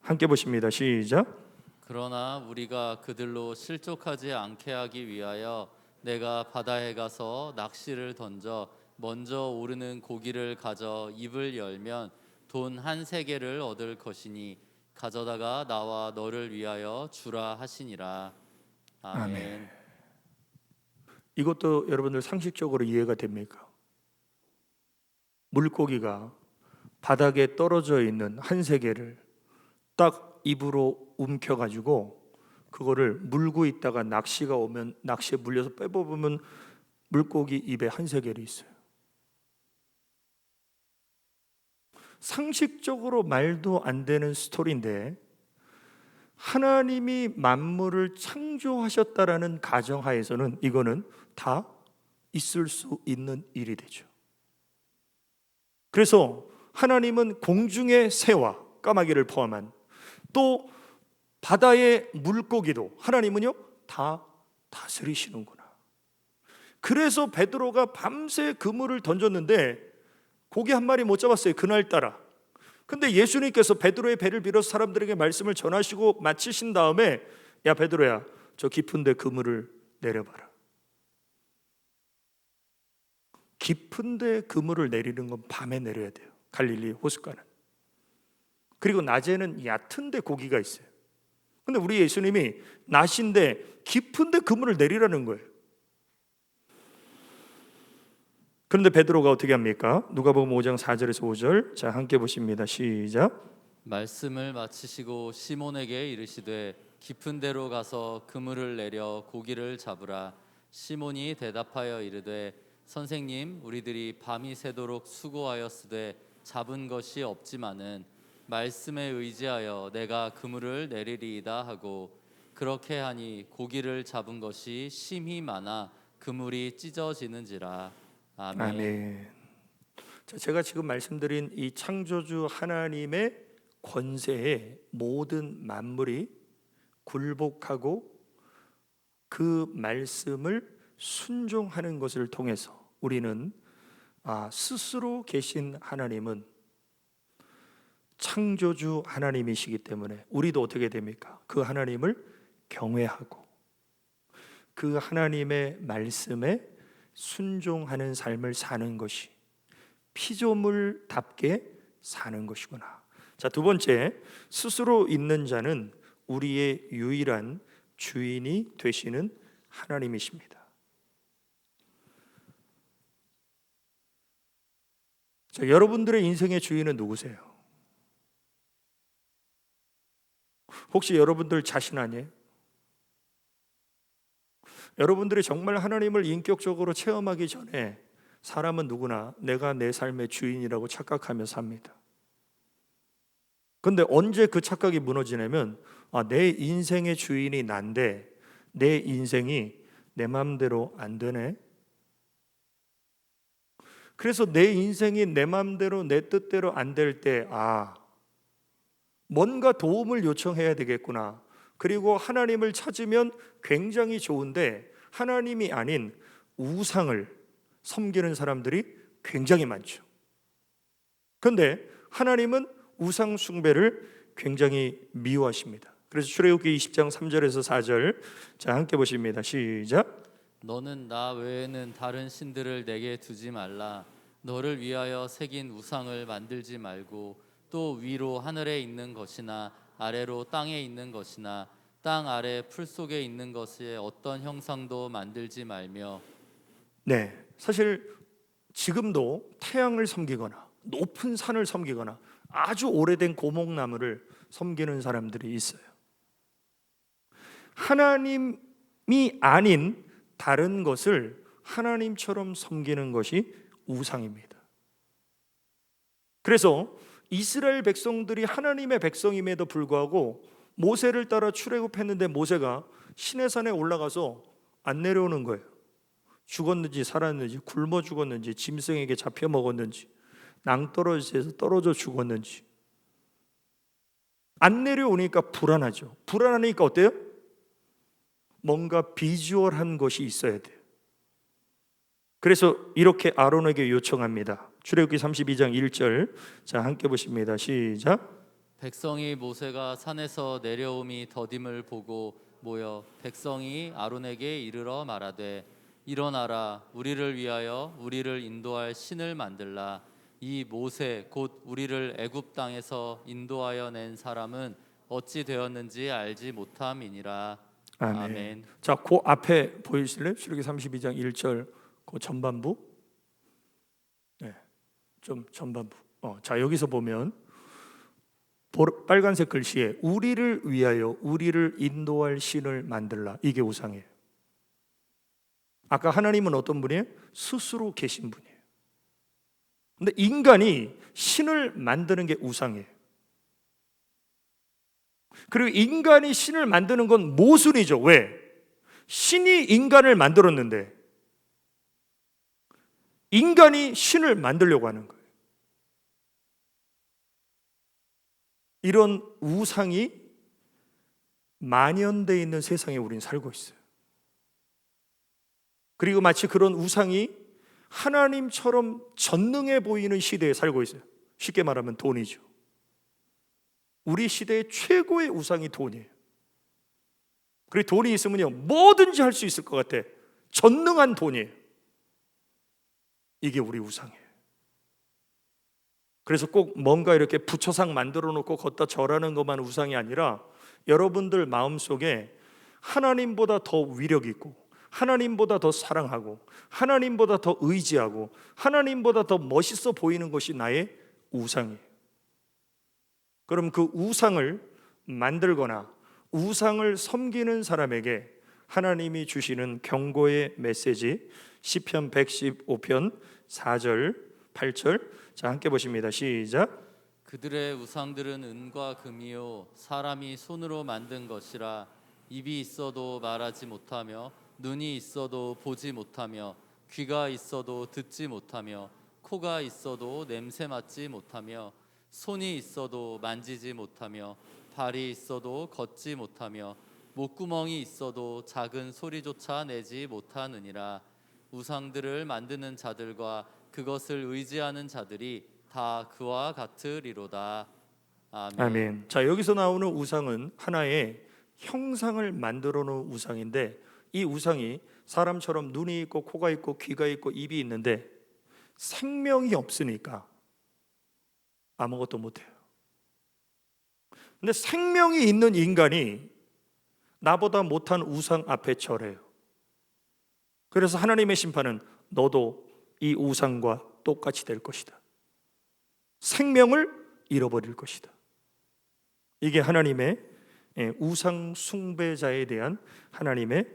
함께 보십니다. 시작. 그러나 우리가 그들로 실족하지 않게 하기 위하여 내가 바다에 가서 낚시를 던져 먼저 오르는 고기를 가져 입을 열면 돈 한 세겔을 얻을 것이니 가져다가 나와 너를 위하여 주라 하시니라. 아멘. 이것도 여러분들 상식적으로 이해가 됩니까? 물고기가 바닥에 떨어져 있는 한 세겔을 딱 입으로 움켜가지고 그거를 물고 있다가 낚시가 오면 낚시에 물려서 빼보면 물고기 입에 한 세겔이 있어요. 상식적으로 말도 안 되는 스토리인데 하나님이 만물을 창조하셨다라는 가정하에서는 이거는 다 있을 수 있는 일이 되죠. 그래서 하나님은 공중의 새와 까마귀를 포함한 또 바다의 물고기도 하나님은요 다 다스리시는구나. 그래서 베드로가 밤새 그물을 던졌는데 고기 한 마리 못 잡았어요, 그날따라. 근데 예수님께서 베드로의 배를 빌어서 사람들에게 말씀을 전하시고 마치신 다음에 야 베드로야, 저 깊은 데 그물을 내려봐라. 깊은 데 그물을 내리는 건 밤에 내려야 돼요, 갈릴리 호숫가는. 그리고 낮에는 얕은 데 고기가 있어요. 근데 우리 예수님이 낮인데 깊은 데 그물을 내리라는 거예요. 그런데 베드로가 어떻게 합니까? 누가복음 5장 4절에서 5절, 자 함께 보십니다. 시작. 말씀을 마치시고 시몬에게 이르시되 깊은 데로 가서 그물을 내려 고기를 잡으라. 시몬이 대답하여 이르되 선생님, 우리들이 밤이 새도록 수고하였으되 잡은 것이 없지만은 말씀에 의지하여 내가 그물을 내리리이다 하고 그렇게 하니 고기를 잡은 것이 심히 많아 그물이 찢어지는지라. 아멘. 아멘. 자, 제가 지금 말씀드린 이 창조주 하나님의 권세에 모든 만물이 굴복하고 그 말씀을 순종하는 것을 통해서 우리는 스스로 계신 하나님은 창조주 하나님이시기 때문에 우리도 어떻게 됩니까? 그 하나님을 경외하고 그 하나님의 말씀에 순종하는 삶을 사는 것이 피조물답게 사는 것이구나. 자, 두 번째, 스스로 있는 자는 우리의 유일한 주인이 되시는 하나님이십니다. 자, 여러분들의 인생의 주인은 누구세요? 혹시 여러분들 자신 아니에요? 여러분들이 정말 하나님을 인격적으로 체험하기 전에 사람은 누구나 내가 내 삶의 주인이라고 착각하며 삽니다. 근데 언제 그 착각이 무너지냐면 내 인생의 주인이 난데 내 인생이 내 마음대로 안 되네. 그래서 내 인생이 내 마음대로 내 뜻대로 안 될 때 뭔가 도움을 요청해야 되겠구나. 그리고 하나님을 찾으면 굉장히 좋은데 하나님이 아닌 우상을 섬기는 사람들이 굉장히 많죠. 그런데 하나님은 우상 숭배를 굉장히 미워하십니다. 그래서 출애굽기 20장 3절에서 4절, 자 함께 보십니다. 시작. 너는 나 외에는 다른 신들을 내게 두지 말라. 너를 위하여 새긴 우상을 만들지 말고 또 위로 하늘에 있는 것이나 아래로 땅에 있는 것이나 땅 아래 풀 속에 있는 것의 어떤 형상도 만들지 말며. 네, 사실 지금도 태양을 섬기거나 높은 산을 섬기거나 아주 오래된 고목나무를 섬기는 사람들이 있어요. 하나님이 아닌 다른 것을 하나님처럼 섬기는 것이 우상입니다. 그래서 이스라엘 백성들이 하나님의 백성임에도 불구하고 모세를 따라 출애굽했는데 모세가 시내산에 올라가서 안 내려오는 거예요. 죽었는지 살았는지, 굶어 죽었는지, 짐승에게 잡혀 먹었는지, 낭떠러지에서 떨어져 죽었는지 안 내려오니까 불안하죠. 불안하니까 어때요? 뭔가 비주얼한 것이 있어야 돼요. 그래서 이렇게 아론에게 요청합니다. 출애굽기 32장 1절, 자 함께 보십니다. 시작. 백성이 모세가 산에서 내려옴이 더딤을 보고 모여 백성이 아론에게 이르러 말하되 일어나라, 우리를 위하여 우리를 인도할 신을 만들라. 이 모세 곧 우리를 애굽 땅에서 인도하여 낸 사람은 어찌 되었는지 알지 못함이니라. 아멘. 아멘. 자, 그 앞에 보이실래요? 출애굽기 32장 1절 그 전반부. 네, 좀 전반부. 자, 여기서 보면 빨간색 글씨에 우리를 위하여 우리를 인도할 신을 만들라. 이게 우상이에요. 아까 하나님은 어떤 분이에요? 스스로 계신 분이에요. 근데 인간이 신을 만드는 게 우상이에요. 그리고 인간이 신을 만드는 건 모순이죠. 왜? 신이 인간을 만들었는데 인간이 신을 만들려고 하는 거예요. 이런 우상이 만연되어 있는 세상에 우리는 살고 있어요. 그리고 마치 그런 우상이 하나님처럼 전능해 보이는 시대에 살고 있어요. 쉽게 말하면 돈이죠. 우리 시대의 최고의 우상이 돈이에요. 그리고 돈이 있으면요 뭐든지 할 수 있을 것 같아. 전능한 돈이에요. 이게 우리 우상이에요. 그래서 꼭 뭔가 이렇게 부처상 만들어 놓고 걷다 절하는 것만 우상이 아니라 여러분들 마음속에 하나님보다 더 위력 있고 하나님보다 더 사랑하고 하나님보다 더 의지하고 하나님보다 더 멋있어 보이는 것이 나의 우상이에요. 그럼 그 우상을 만들거나 우상을 섬기는 사람에게 하나님이 주시는 경고의 메시지, 시편 115편 4절 8절, 자 함께 보십니다. 시작. 그들의 우상들은 은과 금이요 사람이 손으로 만든 것이라. 입이 있어도 말하지 못하며 눈이 있어도 보지 못하며 귀가 있어도 듣지 못하며 코가 있어도 냄새 맡지 못하며 손이 있어도 만지지 못하며 발이 있어도 걷지 못하며 목구멍이 있어도 작은 소리조차 내지 못하느니라. 우상들을 만드는 자들과 그것을 의지하는 자들이 다 그와 같으리로다. 아멘. 아멘. 자, 여기서 나오는 우상은 하나의 형상을 만들어 놓은 우상인데 이 우상이 사람처럼 눈이 있고 코가 있고 귀가 있고 입이 있는데 생명이 없으니까 아무것도 못해요. 근데 생명이 있는 인간이 나보다 못한 우상 앞에 절해요. 그래서 하나님의 심판은 너도 이 우상과 똑같이 될 것이다. 생명을 잃어버릴 것이다. 이게 하나님의 우상 숭배자에 대한 하나님의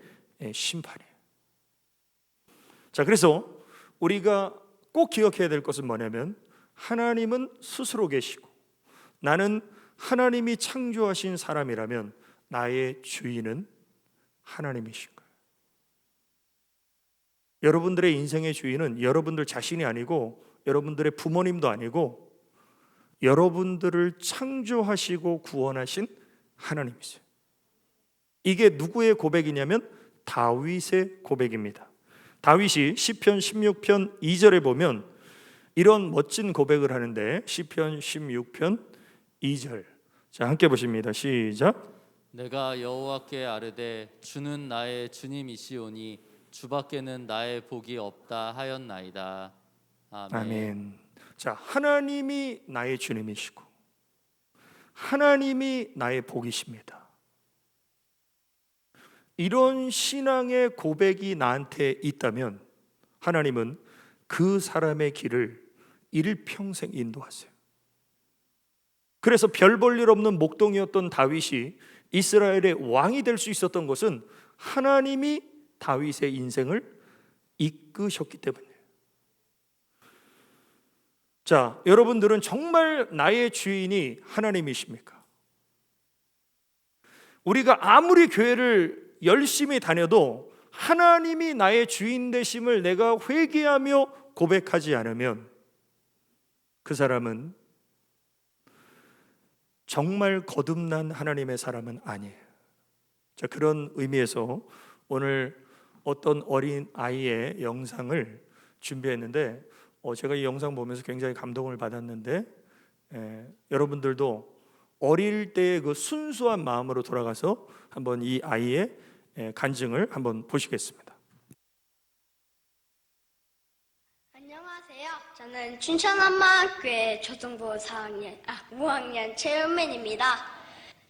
심판이에요. 자, 그래서 우리가 꼭 기억해야 될 것은 뭐냐면 하나님은 스스로 계시고 나는 하나님이 창조하신 사람이라면 나의 주인은 하나님이신 거예요. 여러분들의 인생의 주인은 여러분들 자신이 아니고 여러분들의 부모님도 아니고 여러분들을 창조하시고 구원하신 하나님이세요. 이게 누구의 고백이냐면 다윗의 고백입니다. 다윗이 시편 16편 2절에 보면 이런 멋진 고백을 하는데 시편 16편 2절, 자 함께 보십니다. 시작. 내가 여호와께 아뢰되 주는 나의 주님이시오니 주밖에는 나의 복이 없다 하였나이다. 아멘. 아멘. 자, 하나님이 나의 주님이시고 하나님이 나의 복이십니다. 이런 신앙의 고백이 나한테 있다면 하나님은 그 사람의 길을 일평생 인도하세요. 그래서 별 볼 일 없는 목동이었던 다윗이 이스라엘의 왕이 될 수 있었던 것은 하나님이 다윗의 인생을 이끄셨기 때문이에요. 자, 여러분들은 정말 나의 주인이 하나님이십니까? 우리가 아무리 교회를 열심히 다녀도 하나님이 나의 주인 되심을 내가 회개하며 고백하지 않으면 그 사람은 정말 거듭난 하나님의 사람은 아니에요. 자, 그런 의미에서 오늘 어떤 어린 아이의 영상을 준비했는데 제가 이 영상 보면서 굉장히 감동을 받았는데 여러분들도 어릴 때의 그 순수한 마음으로 돌아가서 한번 이 아이의 간증을 한번 보시겠습니다. 안녕하세요. 저는 춘천엄마학교의 초등부 5학년 최은민입니다.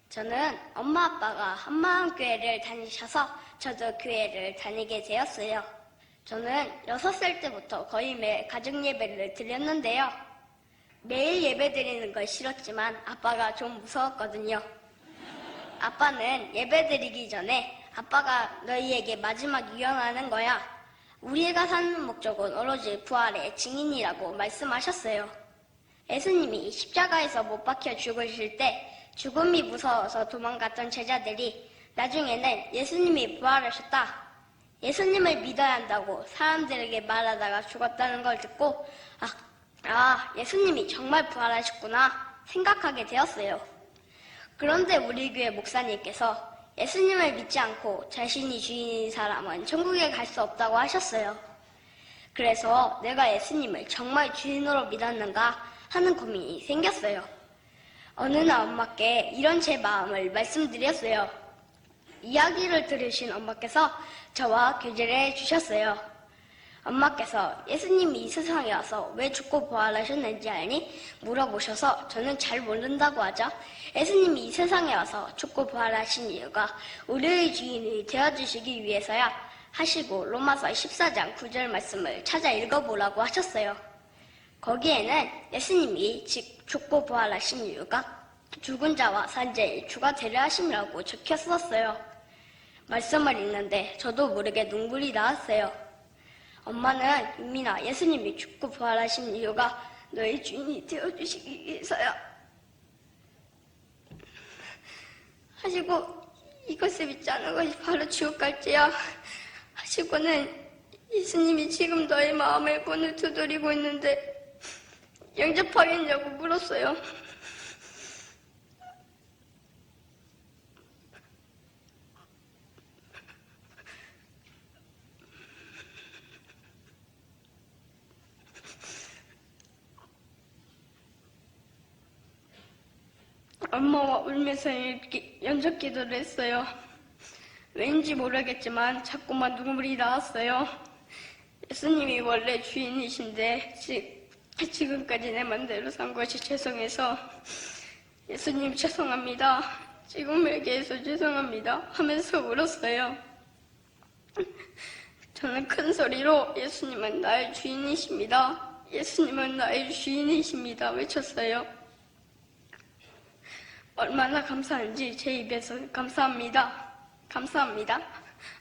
저는 엄마 아빠가 한마음교회를 다니셔서 저도 교회를 다니게 되었어요. 저는 6살 때부터 거의 매일 가정 예배를 드렸는데요. 매일 예배 드리는 걸 싫었지만 아빠가 좀 무서웠거든요. 아빠는 예배 드리기 전에 아빠가 너희에게 마지막 유언하는 거야. 우리가 사는 목적은 오로지 부활의 증인이라고 말씀하셨어요. 예수님이 십자가에서 못 박혀 죽으실 때 죽음이 무서워서 도망갔던 제자들이 나중에는 예수님이 부활하셨다, 예수님을 믿어야 한다고 사람들에게 말하다가 죽었다는 걸 듣고 예수님이 정말 부활하셨구나 생각하게 되었어요. 그런데 우리 교회 목사님께서 예수님을 믿지 않고 자신이 주인인 사람은 천국에 갈 수 없다고 하셨어요. 그래서 내가 예수님을 정말 주인으로 믿었는가 하는 고민이 생겼어요. 어느 날 엄마께 이런 제 마음을 말씀드렸어요. 이야기를 들으신 엄마께서 저와 교제를 해주셨어요. 엄마께서 예수님이 이 세상에 와서 왜 죽고 부활하셨는지 알니? 물어보셔서 저는 잘 모른다고 하죠. 예수님이 이 세상에 와서 죽고 부활하신 이유가 우리의 주인이 되어주시기 위해서야 하시고 로마서 14장 9절 말씀을 찾아 읽어보라고 하셨어요. 거기에는 예수님이 죽고 부활하신 이유가 죽은 자와 산 자의 주가 되려 하심이라고 적혔었어요. 말씀을 읽는데 저도 모르게 눈물이 나왔어요. 엄마는 윤민아, 예수님이 죽고 부활하신 이유가 너의 주인이 되어주시기 위해서야 하시고, 이것을 믿지 않은 것이 바로 지옥 갈지야 하시고는 예수님이 지금 너의 마음의 문을 두드리고 있는데 영접하겠냐고 물었어요. 엄마와 울면서 연접 기도를 했어요. 왠지 모르겠지만 자꾸만 눈물이 나왔어요. 예수님이 원래 주인이신데 지금까지 내 맘대로 산 것이 죄송해서 예수님 죄송합니다, 지금에게 해서 죄송합니다 하면서 울었어요. 저는 큰 소리로 예수님은 나의 주인이십니다, 예수님은 나의 주인이십니다 외쳤어요. 얼마나 감사한지 제 입에서 감사합니다, 감사합니다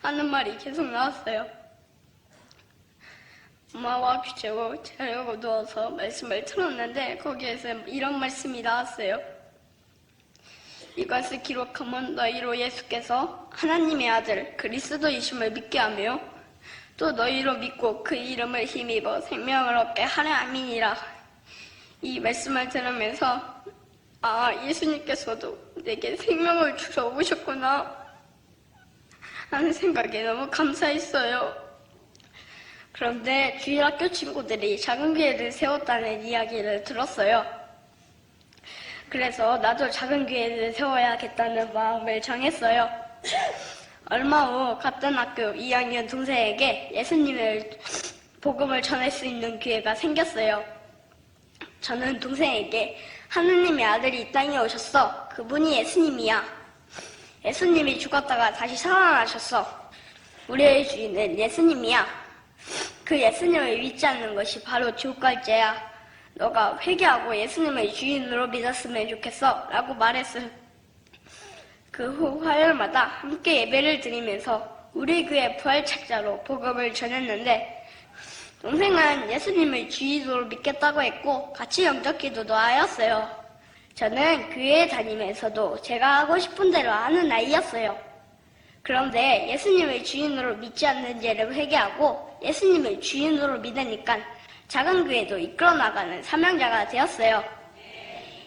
하는 말이 계속 나왔어요. 엄마와 귀재고 자려고 누워서 말씀을 틀었는데 거기에서 이런 말씀이 나왔어요. 이것을 기록하면 너희로 예수께서 하나님의 아들 그리스도이심을 믿게 하며 또 너희로 믿고 그 이름을 힘입어 생명을 얻게 하려 함이니라. 이 말씀을 들으면서 예수님께서도 내게 생명을 주러 오셨구나 하는 생각에 너무 감사했어요. 그런데 주일학교 친구들이 작은 교회를 세웠다는 이야기를 들었어요. 그래서 나도 작은 교회를 세워야겠다는 마음을 정했어요. 얼마 후 같은 학교 2학년 동생에게 예수님의 복음을 전할 수 있는 기회가 생겼어요. 저는 동생에게 하느님의 아들이 이 땅에 오셨어. 그분이 예수님이야. 예수님이 죽었다가 다시 살아나셨어. 우리의 주인은 예수님이야. 그 예수님을 믿지 않는 것이 바로 지옥 갈 죄야. 너가 회개하고 예수님을 주인으로 믿었으면 좋겠어 라고 말했어요. 그 후 화요일마다 함께 예배를 드리면서 우리 교회 부활책자로 복음을 전했는데 동생은 예수님을 주인으로 믿겠다고 했고 같이 영적 기도도 하였어요. 저는 교회에 다니면서도 제가 하고 싶은 대로 하는 아이였어요. 그런데 예수님을 주인으로 믿지 않는 죄를 회개하고 예수님을 주인으로 믿으니까 작은 교회도 이끌어 나가는 사명자가 되었어요.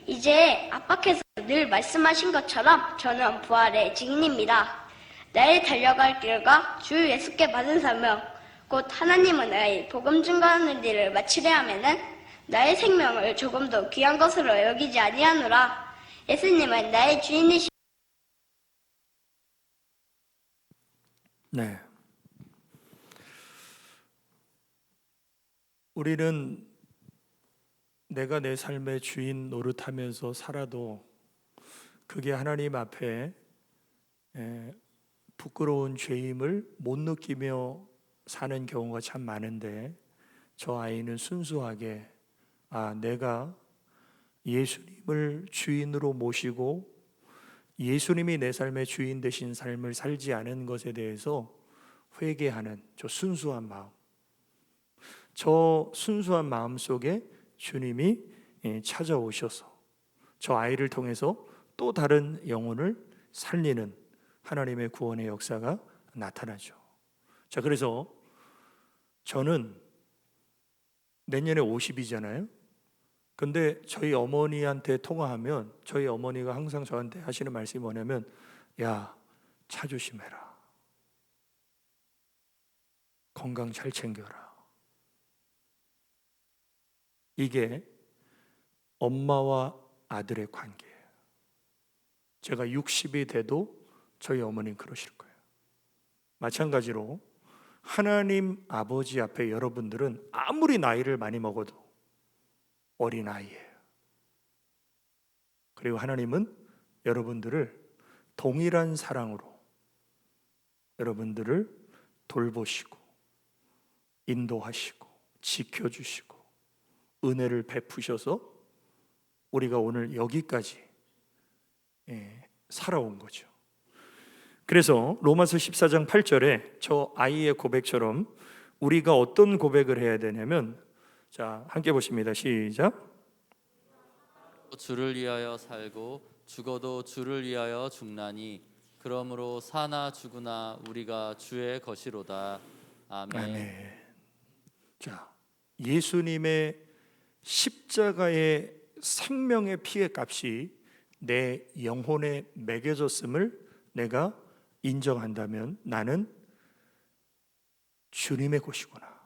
이제 아빠께서 늘 말씀하신 것처럼 저는 부활의 증인입니다. 나의 달려갈 길과 주 예수께 받은 사명, 곧 하나님은 나의 복음 증거하는 일을 마치려 하면은 나의 생명을 조금 더 귀한 것으로 여기지 아니하노라. 예수님은 나의 주인이시. 네. 우리는 내가 내 삶의 주인 노릇하면서 살아도 그게 하나님 앞에 부끄러운 죄임을 못 느끼며 사는 경우가 참 많은데, 저 아이는 순수하게 내가 예수님을 주인으로 모시고 예수님이 내 삶의 주인 되신 삶을 살지 않은 것에 대해서 회개하는 저 순수한 마음, 저 순수한 마음 속에 주님이 찾아오셔서 저 아이를 통해서 또 다른 영혼을 살리는 하나님의 구원의 역사가 나타나죠. 자, 그래서 저는 내년에 50이잖아요. 근데 저희 어머니한테 통화하면 저희 어머니가 항상 저한테 하시는 말씀이 뭐냐면, 야, 차 조심해라, 건강 잘 챙겨라. 이게 엄마와 아들의 관계예요. 제가 60이 돼도 저희 어머니는 그러실 거예요. 마찬가지로 하나님 아버지 앞에 여러분들은 아무리 나이를 많이 먹어도 어린아이예요. 그리고 하나님은 여러분들을 동일한 사랑으로 여러분들을 돌보시고 인도하시고 지켜주시고 은혜를 베푸셔서 우리가 오늘 여기까지 살아온 거죠. 그래서 로마서 14장 8절에 저 아이의 고백처럼 우리가 어떤 고백을 해야 되냐면, 자, 함께 보십니다. 시작. 주를 위하여 살고 죽어도 주를 위하여 죽나니 그러므로 사나 죽으나 우리가 주의 것이로다. 아멘. 아멘. 자, 예수님의 십자가의 생명의 피의 값이 내 영혼에 매겨졌음을 내가 인정한다면 나는 주님의 것이구나.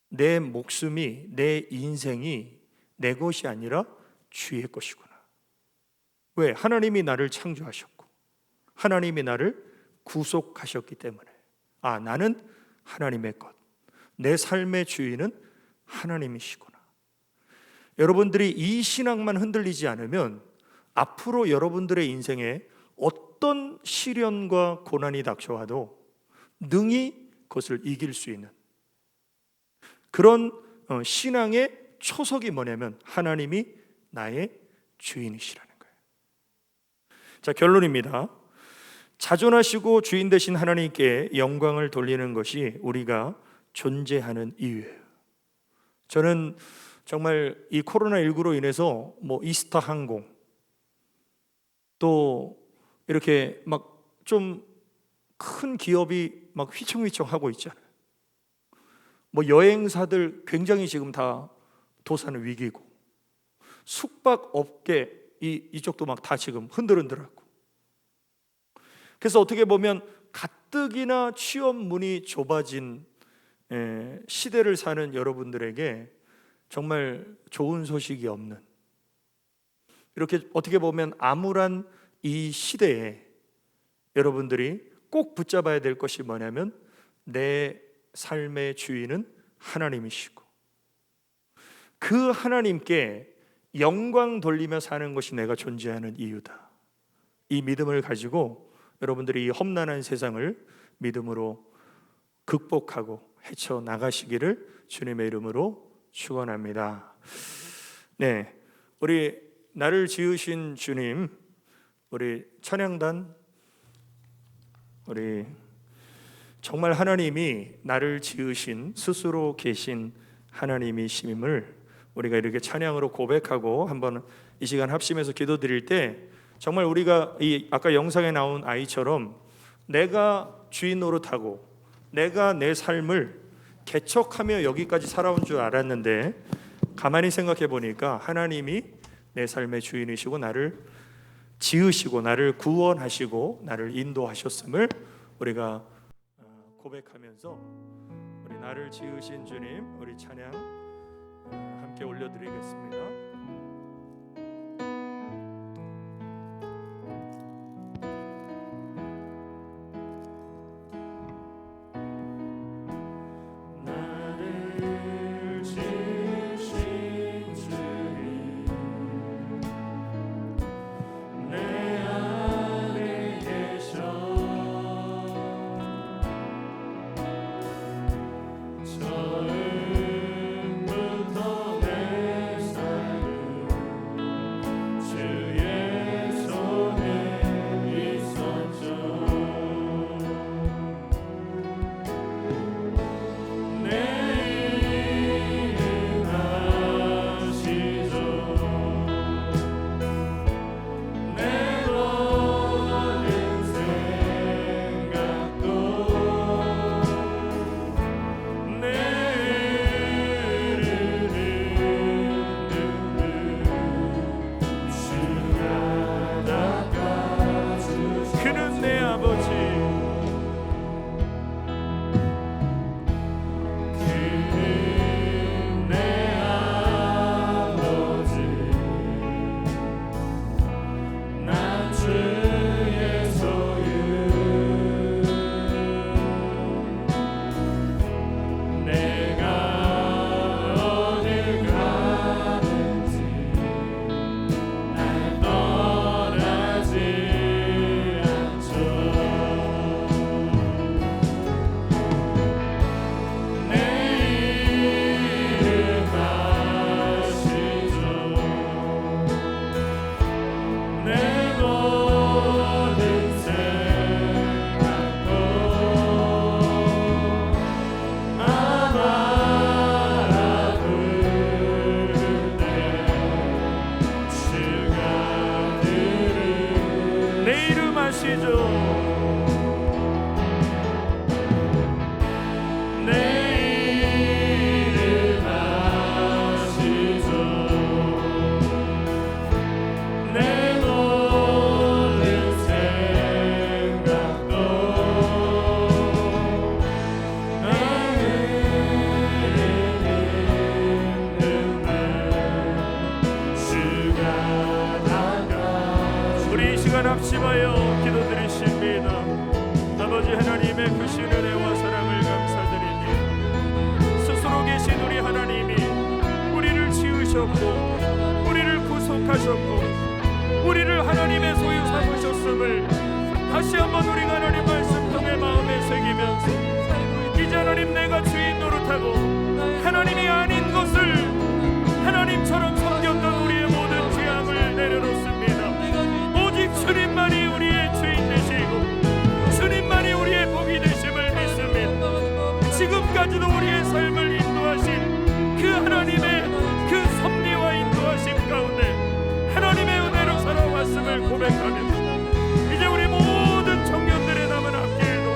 내 목숨이, 내 인생이 내 것이 아니라 주의 것이구나. 왜? 하나님이 나를 창조하셨고 하나님이 나를 구속하셨기 때문에 나는 하나님의 것, 내 삶의 주인은 하나님이시구나. 여러분들이 이 신앙만 흔들리지 않으면 앞으로 여러분들의 인생에 어떤 시련과 고난이 닥쳐와도 능히 그것을 이길 수 있는 그런 신앙의 초석이 뭐냐면 하나님이 나의 주인이시라는 거예요. 자, 결론입니다. 자존하시고 주인 되신 하나님께 영광을 돌리는 것이 우리가 존재하는 이유예요. 저는 정말 이 코로나19로 인해서 이스타 항공 또 이렇게 막 좀 큰 기업이 막 휘청휘청 하고 있잖아요. 여행사들 굉장히 지금 다 도산의 위기고, 숙박 업계 이쪽도 막 다 지금 흔들흔들하고. 그래서 어떻게 보면 가뜩이나 취업 문이 좁아진 시대를 사는 여러분들에게 정말 좋은 소식이 없는, 이렇게 어떻게 보면 암울한 이 시대에 여러분들이 꼭 붙잡아야 될 것이 뭐냐면 내 삶의 주인은 하나님이시고 그 하나님께 영광 돌리며 사는 것이 내가 존재하는 이유다. 이 믿음을 가지고 여러분들이 이 험난한 세상을 믿음으로 극복하고 헤쳐나가시기를 주님의 이름으로 축원합니다. 네, 우리 나를 지으신 주님, 우리 찬양단 우리 정말 하나님이 나를 지으신 스스로 계신 하나님이심을 우리가 이렇게 찬양으로 고백하고 한번 이 시간 합심해서 기도드릴 때 정말 우리가 이 아까 영상에 나온 아이처럼 내가 주인 노릇하고 내가 내 삶을 개척하며 여기까지 살아온 줄 알았는데 가만히 생각해 보니까 하나님이 내 삶의 주인이시고 나를 지으시고 나를 구원하시고 나를 인도하셨음을 우리가 고백하면서 우리 나를 지으신 주님 우리 찬양 함께 올려드리겠습니다. 나를 지으신 주님 내 안에 계셔 처음부터 내 삶은 주의 손에 있었죠. 내 일을 하시죠. 내 모든 생각도 내 주가 닦아주시고 그는 내 아버지 그는 내 아버지 난 주의 소유 내가 어딜 가든지 날 떠나지 않죠. 내 일을 하시죠. 내 모든 생각도 아마라 부를 때 주가 들으 내 이름 아시죠. 내 일을 하시죠. 내 모든 생각도 나를 믿는 주가 닦아주시고 우리 이 시간 합심하여 기도드리십니다. 아버지 하나님의 크신 은혜와 사랑을 감사드리니 스스로 계신 우리 하나님이 우리를 지으셨고 우리를 구속하셨고 우리를 하나님의 소유 삼으셨음을 다시 한번 우리가 하나님 말씀 통해 마음에 새기면서 이제 하나님 내가 주인 노릇하고 하나님이 아닌 것을 하나님처럼 섬겼던 우리의 모든 죄악을 내려놓습니다. 오직 주님만이 우리의 주인 되시고 주님만이 우리의 복이 되심을 믿습니다. 지금까지도 우리의 삶을 인도하신 그 하나님의 그 섭리와 인도하심 가운데 하나님의 은혜로 살아왔음을 고백하면서 이제 우리 모든 청년들의 남은 앞길도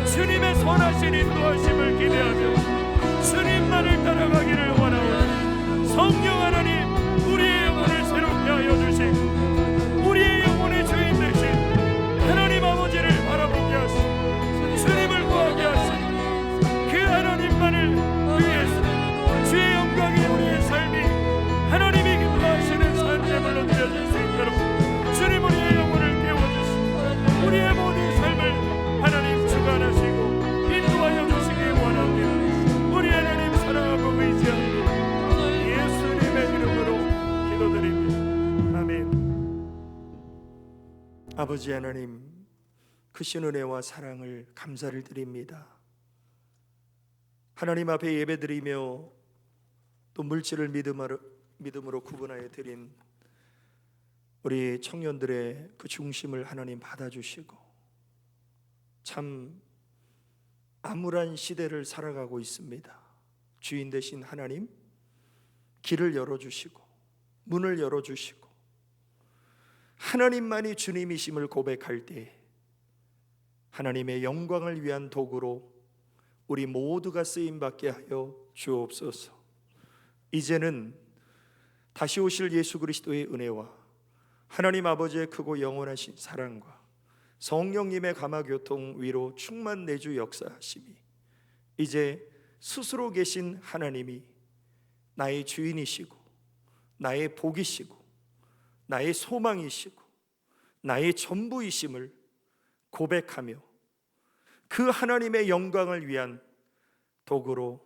주님의 선하신 인도하심을 기대하며 주님만을 따라가기를 원하오니 성령 하나님 우리의 영혼을 새롭게 하여 주시고 우리의 영혼의 주인 되신 하나님 아버지를 바라보게 하시고 주님을 구하게 하시고 그 하나님만을 위해서 주의 영광이 우리의 삶이 하나님이 기뻐하시는 삶제물로 드려질 수 있도록 주님 우리의 영혼을 깨워주시고 우리의 모든 삶을 하나님 주관하시고 인도하여 주시기 원합니다. 우리 하나님 사랑하고 의지합니다. 예수님의 이름으로 기도드립니다. 아멘. 아버지 하나님 크신 은혜와 사랑을 감사를 드립니다. 하나님 앞에 예배드리며 또 물질을 믿음으로 구분하여 드린 우리 청년들의 그 중심을 하나님 받아주시고 참 암울한 시대를 살아가고 있습니다. 주인 되신 하나님, 길을 열어주시고 문을 열어주시고 하나님만이 주님이심을 고백할 때 하나님의 영광을 위한 도구로 우리 모두가 쓰임받게 하여 주옵소서. 이제는 다시 오실 예수 그리스도의 은혜와 하나님 아버지의 크고 영원하신 사랑과 성령님의 감화교통 위로 충만 내주 역사하심이 이제 스스로 계신 하나님이 나의 주인이시고 나의 복이시고 나의 소망이시고 나의 전부이심을 고백하며 그 하나님의 영광을 위한 도구로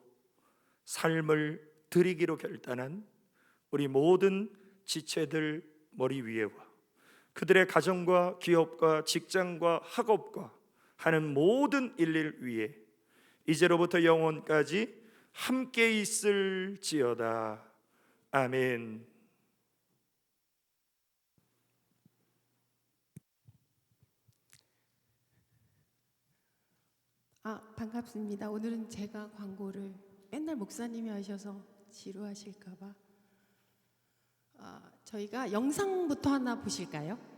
삶을 드리기로 결단한 우리 모든 지체들 머리 위에와 그들의 가정과 기업과 직장과 학업과 하는 모든 일일 위에 이제로부터 영원까지 함께 있을지어다. 아멘. 반갑습니다. 오늘은 제가 광고를 맨날 목사님이 하셔서 지루하실까봐 저희가 영상부터 하나 보실까요?